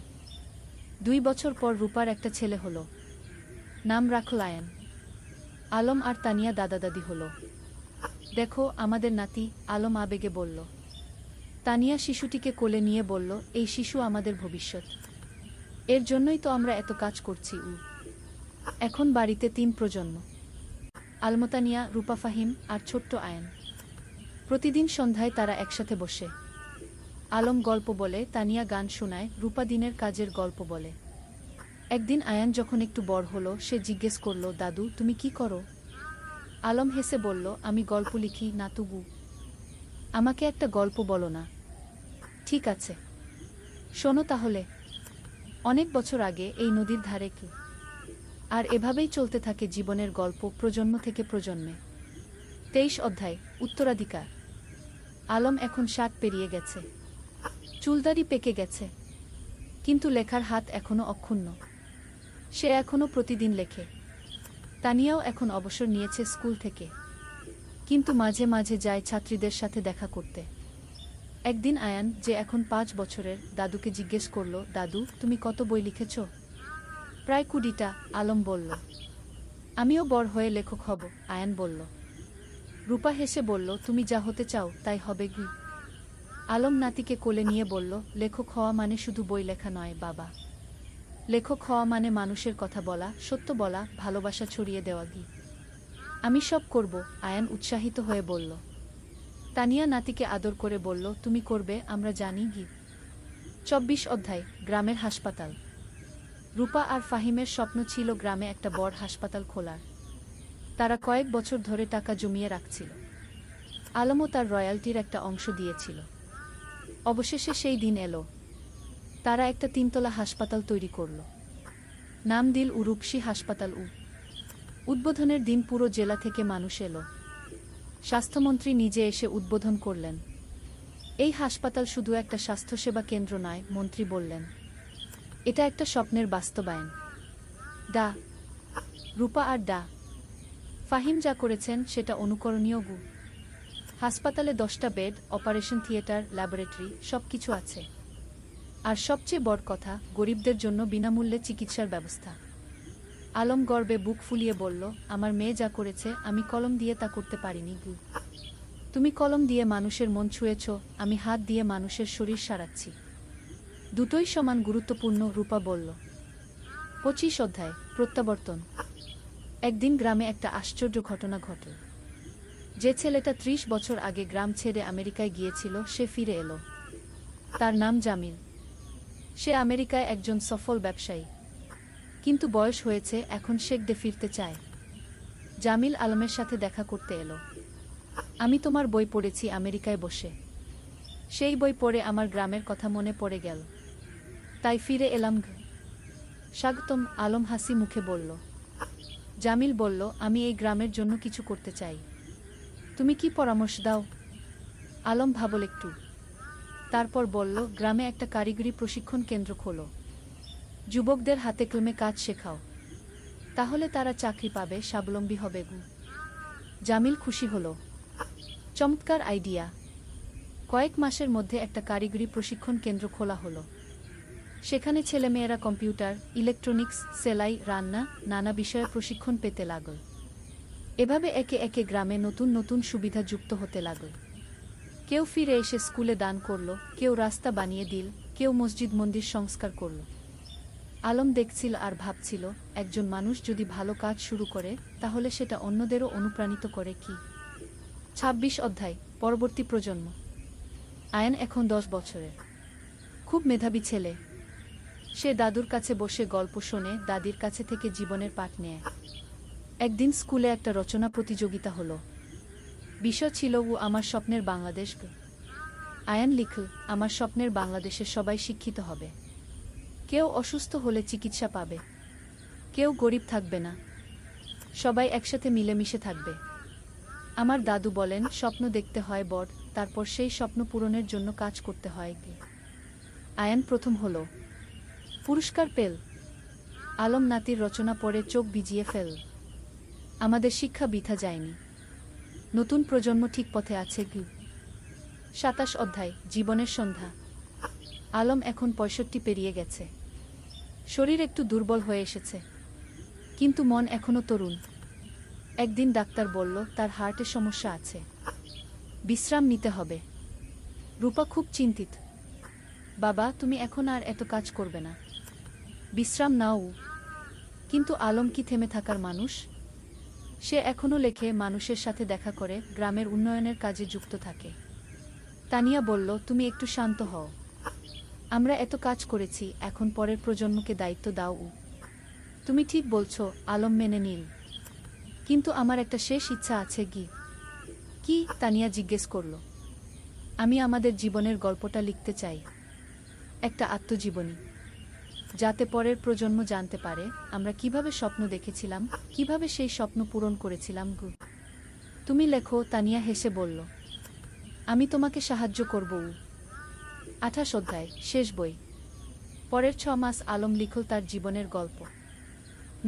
Speaker 1: 2 বছর পর রূপার একটা ছেলে হলো। নাম রাখল আয়ান। আলম আর তানিয়া দাদা দাদি হলো। দেখো আমাদের নাতি, আলম আবেগে বলল। তানিয়া শিশুটিকে কোলে নিয়ে বলল, এই শিশু আমাদের ভবিষ্যৎ। এর জন্যই তো আমরা এত কাজ করছি। এখন বাড়িতে 3 প্রজন্ম। আলমতানিয়া, রূপা, ফাহিম আর ছোট্ট আয়ান। প্রতিদিন সন্ধ্যায় তারা একসাথে বসে। আলম গল্প বলে, তানিয়া গান শোনায়, রূপা দিনের কাজের গল্প বলে। একদিন আয়ান যখন একটু বড় হলো, সে জিজ্ঞেস করল, দাদু, তুমি কি করো? আলম হেসে বলল, আমি গল্প লিখি, নাতুবু। আমাকে একটা গল্প বলো না? ঠিক আছে, শোনো তাহলে। অনেক বছর আগে এই নদীর ধারে কি। আর এভাবেই চলতে থাকে জীবনের গল্প, প্রজন্ম থেকে প্রজন্মে। 23 অধ্যায়, উত্তরাধিকার। আলম এখন 60 পেরিয়ে গেছে। চুলদাড়ি পেকে গেছে, কিন্তু লেখার হাত এখনো অক্ষুণ্ণ। সে এখনো প্রতিদিন লেখে। তানিয়াও এখন অবসর নিয়েছে স্কুল থেকে, কিন্তু মাঝে মাঝে যায় ছাত্রীদের সাথে দেখা করতে। একদিন আয়ান, যে এখন 5 বছরের, দাদুকে জিজ্ঞেস করল, দাদু, তুমি কত বই লিখেছ? প্রায় 20টা, আলম বলল। আমিও বড় হয়ে লেখক হব, আয়ান বলল। রূপা হেসে বলল, তুমি যা হতে চাও তাই হবে গি। আলম নাতিকে কোলে নিয়ে বলল, লেখক হওয়া মানে শুধু বই লেখা নয় বাবা। লেখক হওয়া মানে মানুষের কথা বলা, সত্য বলা, ভালোবাসা ছড়িয়ে দেওয়া গি। আমি সব করব, আয়ান উৎসাহিত হয়ে বলল। তানিয়া নাতিকে আদর করে বলল, তুমি করবে, আমরা জানি গি। ২৪ অধ্যায় গ্রামের হাসপাতাল। রূপা আর ফাহিমের স্বপ্ন ছিল গ্রামে একটা বড় হাসপাতাল খোলার। তারা কয়েক বছর ধরে টাকা জমিয়ে রাখছিল। আলমও তার রয়্যালটির একটা অংশ দিয়েছিল। অবশেষে সেই দিন এলো। তারা একটা ৩ তলা হাসপাতাল তৈরি করল। নাম দিল রূপসী হাসপাতাল। উদ্বোধনের দিন পুরো জেলা থেকে মানুষ এলো। স্বাস্থ্যমন্ত্রী নিজে এসে উদ্বোধন করলেন। এই হাসপাতাল শুধু একটা স্বাস্থ্যসেবা কেন্দ্র নয়, মন্ত্রী বললেন, এটা একটা স্বপ্নের বাস্তবায়ন। ডা রূপা আর ডা ফাহিম যা করেছেন সেটা অনুকরণীয় গু। হাসপাতালে 10টা বেড, অপারেশন থিয়েটার, ল্যাবরেটরি, সবকিছু আছে। আর সবচেয়ে বড় কথা, গরিবদের জন্য বিনামূল্যে চিকিৎসার ব্যবস্থা। আলম গর্বে বুক ফুলিয়ে বলল, আমার মেয়ে যা করেছে আমি কলম দিয়ে তা করতে পারিনি গু। তুমি কলম দিয়ে মানুষের মন ছুঁয়েছ, আমি হাত দিয়ে মানুষের শরীর সারাচ্ছি। দুটোই সমান গুরুত্বপূর্ণ, রূপা বলল। 25 অধ্যায় প্রত্যাবর্তন। একদিন গ্রামে একটা আশ্চর্য ঘটনা ঘটল। যে ছেলেটা 30 বছর আগে গ্রাম ছেড়ে আমেরিকায় গিয়েছিল সে ফিরে এলো। তার নাম জামিল। সে আমেরিকায় একজন সফল ব্যবসায়ী। কিন্তু বয়স হয়েছে, এখন শেখদে ফিরতে চায়। জামিল আলমের সাথে দেখা করতে এলো। আমি তোমার বই পড়েছি আমেরিকায় বসে। সেই বই পড়ে আমার গ্রামের কথা মনে পড়ে গেল, তাই ফিরে এলাম। স্বাগতম, আলম হাসি মুখে বলল। জামিল বলল, আমি এই গ্রামের জন্য কিছু করতে চাই। তুমি কি পরামর্শ দাও? আলম ভাবল একটু, তারপর বলল, গ্রামে একটা কারিগরি প্রশিক্ষণ কেন্দ্র খোলো। যুবকদের হাতে কলমে কাজ শেখাও, তাহলে তারা চাকরি পাবে, স্বাবলম্বী হবে গু। জামিল খুশি হল। চমৎকার আইডিয়া। কয়েক মাসের মধ্যে একটা কারিগরি প্রশিক্ষণ কেন্দ্র খোলা হলো। সেখানে ছেলেমেয়েরা কম্পিউটার, ইলেকট্রনিক্স, সেলাই, রান্না, নানা বিষয়ে প্রশিক্ষণ পেতে লাগল। এভাবে একে একে গ্রামে নতুন নতুন সুবিধা যুক্ত হতে লাগল। কেউ ফিরে এসে স্কুলে দান করল, কেউ রাস্তা বানিয়ে দিল, কেউ মসজিদ মন্দির সংস্কার করল। আলম দেখছিল আর ভাবছিল, একজন মানুষ যদি ভালো কাজ শুরু করে তাহলে সেটা অন্যদেরও অনুপ্রাণিত করে কি। 26 অধ্যায় পরবর্তী প্রজন্ম। আয়ান এখন 10 বছরের। খুব মেধাবী ছেলে। সে দাদুর কাছে বসে গল্প শোনে, দাদির কাছে থেকে জীবনের পাঠ নেয়। একদিন স্কুলে একটা রচনা প্রতিযোগিতা হলো। বিষয় ছিল আমার স্বপ্নের বাংলাদেশ। আয়ান লিখল, আমার স্বপ্নের বাংলাদেশের সবাই শিক্ষিত হবে। কেউ অসুস্থ হলে চিকিৎসা পাবে, কেউ গরিব থাকবে না, সবাই একসাথে মিলেমিশে থাকবে। আমার দাদু বলেন, স্বপ্ন দেখতে হয় বড়, তারপর সেই স্বপ্ন পূরণের জন্য কাজ করতে হয়। আয়ান প্রথম হলো, পুরস্কার পেল। আলম নাতির রচনা পড়ে চোখ ভিজিয়ে ফেল। আমাদের শিক্ষা বৃথা যায়নি, নতুন প্রজন্ম ঠিক পথে আছে কি। 27 অধ্যায় জীবনের সন্ধ্যা। আলম এখন 65 পেরিয়ে গেছে। শরীর একটু দুর্বল হয়ে এসেছে, কিন্তু মন এখনো তরুণ। একদিন ডাক্তার বলল, তার হার্টের সমস্যা আছে, বিশ্রাম নিতে হবে। রূপা খুব চিন্তিত। বাবা, তুমি এখন আর এত কাজ করবে না, বিশ্রাম নাও। কিন্তু আলম কি থেমে থাকার মানুষ? সে এখনো লেখে, মানুষের সাথে দেখা করে, গ্রামের উন্নয়নের কাজে যুক্ত থাকে। তানিয়া বলল, তুমি একটু শান্ত হও। আমরা এত কাজ করেছি, এখন পরের প্রজন্মকে দায়িত্ব দাও। তুমি ঠিক বলছো, আলম মেনে নিল। কিন্তু আমার একটা শেষ ইচ্ছা আছে। কি? তানিয়া জিজ্ঞেস করল। আমি আমাদের জীবনের গল্পটা লিখতে চাই, একটা আত্মজীবনী, যাতে পরের প্রজন্ম জানতে পারে আমরা কিভাবে স্বপ্ন দেখেছিলাম, কিভাবে সেই স্বপ্ন পূরণ করেছিলাম। তুমি লেখো, তানিয়া হেসে বলল। আমি তোমাকে সাহায্য করব। 28 অধ্যায় শেষ বই। পরের 6 মাস আলম লিখল তার জীবনের গল্প।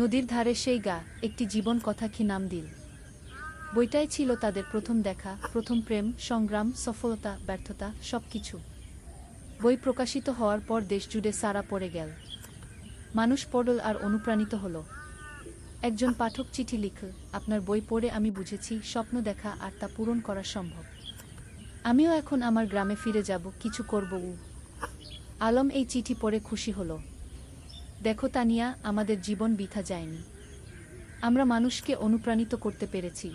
Speaker 1: নদীর ধারে সেই গা, একটি জীবন কথা কি নাম দিল। বইটাই ছিল তাদের প্রথম দেখা, প্রথম প্রেম, সংগ্রাম, সফলতা, ব্যর্থতা, সবকিছু। বই প্রকাশিত হওয়ার পর দেশজুড়ে সাড়া পড়ে গেল। মানুষ পড়ল আর অনুপ্রাণিত হল। একজন পাঠক চিঠি লিখল, আপনার বই পড়ে আমি বুঝেছি স্বপ্ন দেখা আর তা পূরণ করা সম্ভব। আমিও এখন আমার গ্রামে ফিরে যাব, কিছু করব। আলম এই চিঠি পড়ে খুশি হল। দেখো তানিয়া, আমাদের জীবন বৃথা যায়নি। আমরা মানুষকে অনুপ্রাণিত করতে পেরেছি।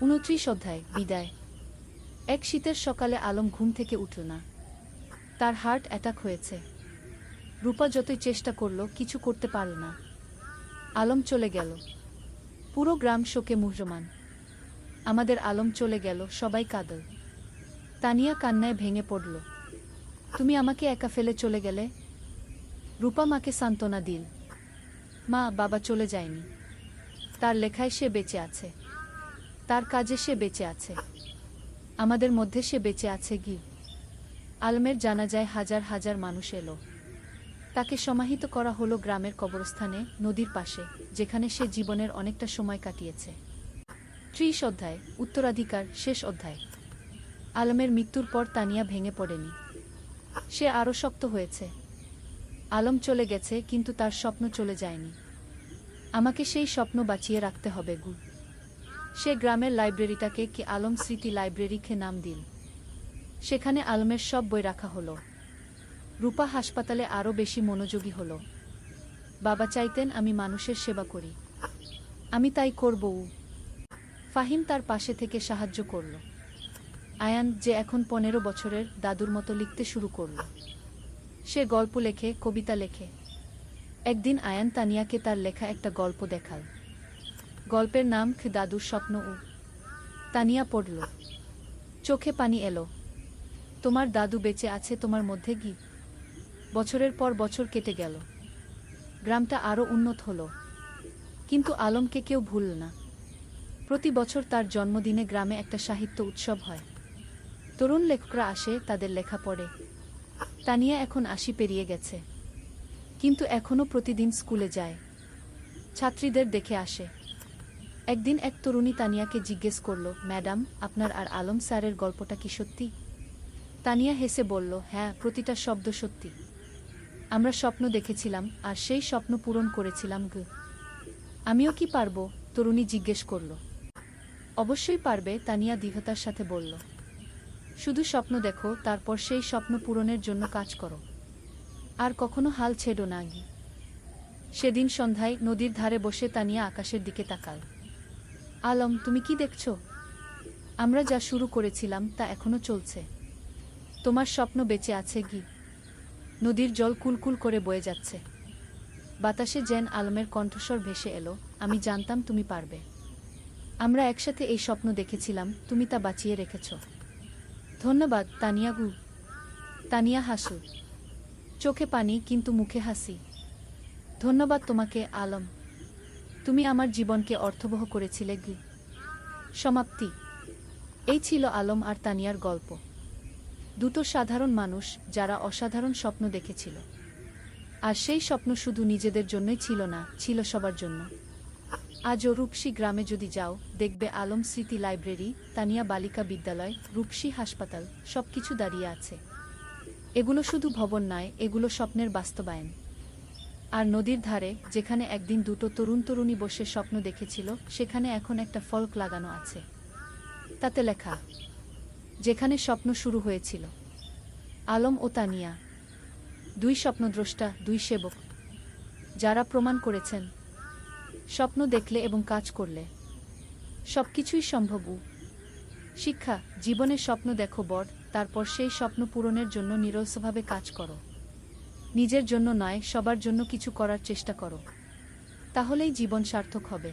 Speaker 1: 29 অধ্যায়, বিদায়। এক শীতের সকালে আলম ঘুম থেকে উঠল না। তার হার্ট অ্যাটাক হয়েছে। রূপা যতই চেষ্টা করল কিছু করতে পারল না। আলম চলে গেল। পুরো গ্রাম শোকে মুহ্যমান। আমাদের আলম চলে গেল, সবাই কাঁদল। তানিয়া কান্নায় ভেঙে পড়ল। তুমি আমাকে একা ফেলে চলে গেলে। রূপা মাকে সান্ত্বনা দিল। মা, বাবা চলে যায়নি। তার লেখায় সে বেঁচে আছে, তার কাজে সে বেঁচে আছে, আমাদের মধ্যে সে বেঁচে আছে। আলমের জানাজায় হাজার হাজার মানুষ এলো। তাকে সমাহিত করা হলো গ্রামের কবরস্থানে, নদীর পাশে, যেখানে সে জীবনের অনেকটা সময় কাটিয়েছে। 30 অধ্যায়, উত্তরাধিকার, শেষ অধ্যায়। আলমের মৃত্যুর পর তানিয়া ভেঙে পড়েনি। সে আরও শক্ত হয়েছে। আলম চলে গেছে, কিন্তু তার স্বপ্ন চলে যায়নি। আমাকে সেই স্বপ্ন বাঁচিয়ে রাখতে হবে। সে গ্রামের লাইব্রেরিটাকে কি আলম স্মৃতি লাইব্রেরিকে নাম দিল। সেখানে আলমের সব বই রাখা হলো। রূপা হাসপাতালে আরও বেশি মনোযোগী হলো। বাবা চাইতেন আমি মানুষের সেবা করি, আমি তাই করব। ফাহিম তার পাশে থেকে সাহায্য করল। আয়ান, যে এখন 15 বছরের, দাদুর মতো লিখতে শুরু করল। সে গল্প লেখে, কবিতা লেখে। একদিন আয়ান তানিয়াকে তার লেখা একটা গল্প দেখাল। গল্পের নাম দাদুর স্বপ্ন। তানিয়া পড়ল। চোখে পানি এলো। তোমার দাদু বেঁচে আছে তোমার মধ্যে। বছরের পর বছর কেটে গেল। গ্রামটা আরও উন্নত হলো। কিন্তু আলমকে কেউ ভুলল না। প্রতি বছর তার জন্মদিনে গ্রামে একটা সাহিত্য উৎসব হয়। তরুণ লেখকরা আসে, তাদের লেখা পড়ে। তানিয়া এখন 80 পেরিয়ে গেছে, কিন্তু এখনও প্রতিদিন স্কুলে যায়, ছাত্রীদের দেখে আসে। একদিন এক তরুণী তানিয়াকে জিজ্ঞেস করল, ম্যাডাম, আপনার আর আলম স্যারের গল্পটা কি সত্যি? তানিয়া হেসে বলল, হ্যাঁ, প্রতিটা শব্দ সত্যি। আমরা স্বপ্ন দেখেছিলাম, আর সেই স্বপ্ন পূরণ করেছিলাম। আমিও কি পারবো? তরুণী জিজ্ঞেস করল। অবশ্যই পারবে, তানিয়া দৃঢ়তার সাথে বলল। শুধু স্বপ্ন দেখো, তারপর সেই স্বপ্ন পূরণের জন্য কাজ করো। আর কখনো হাল ছেড়ো না। সেদিন সন্ধ্যায় নদীর ধারে বসে তানিয়া আকাশের দিকে তাকাল। আলম, তুমি কি দেখছো? আমরা যা শুরু করেছিলাম তা এখনো চলছে। তোমার স্বপ্ন বেঁচে আছে। নদীর জল কুলকুল করে বয়ে যাচ্ছে। বাতাসে যেন আলমের কণ্ঠস্বর ভেসে এলো, আমি জানতাম তুমি পারবে। আমরা একসাথে এই স্বপ্ন দেখেছিলাম, তুমি তা বাঁচিয়ে রেখেছ। ধন্যবাদ তানিয়া। তানিয়া হাসু, চোখে পানি কিন্তু মুখে হাসি। ধন্যবাদ তোমাকে আলম, তুমি আমার জীবনকে অর্থবহ করেছিলে। সমাপ্তি। এই ছিল আলম আর তানিয়ার গল্প। দুটো সাধারণ মানুষ যারা অসাধারণ স্বপ্ন দেখেছিল। আর সেই স্বপ্ন শুধু নিজেদের জন্যই ছিল না, ছিল সবার জন্য। আজও রূপসী গ্রামে যদি যাও, দেখবে আলম স্মৃতি লাইব্রেরি, তানিয়া বালিকা বিদ্যালয়, রূপসী হাসপাতাল, সবকিছু দাঁড়িয়ে আছে। এগুলো শুধু ভবন নয়, এগুলো স্বপ্নের বাস্তবায়ন। আর নদীর ধারে, যেখানে একদিন দুটো তরুণী বসে স্বপ্ন দেখেছিল, সেখানে এখন একটা ফলক লাগানো আছে। তাতে লেখা, যেখানে স্বপ্ন শুরু হয়েছিল। আলম ও তানিয়া, দুই স্বপ্নদ্রষ্টা, দুই সেবক, যারা প্রমাণ করেছেন স্বপ্ন দেখলে এবং কাজ করলে সবকিছুই সম্ভব। শিক্ষা, জীবনে স্বপ্ন দেখো বড়, তারপর সেই স্বপ্ন পূরণের জন্য নিরলসভাবে কাজ করো। নিজের জন্য নয়, সবার জন্য কিছু করার চেষ্টা করো। তাহলেই জীবন সার্থক হবে।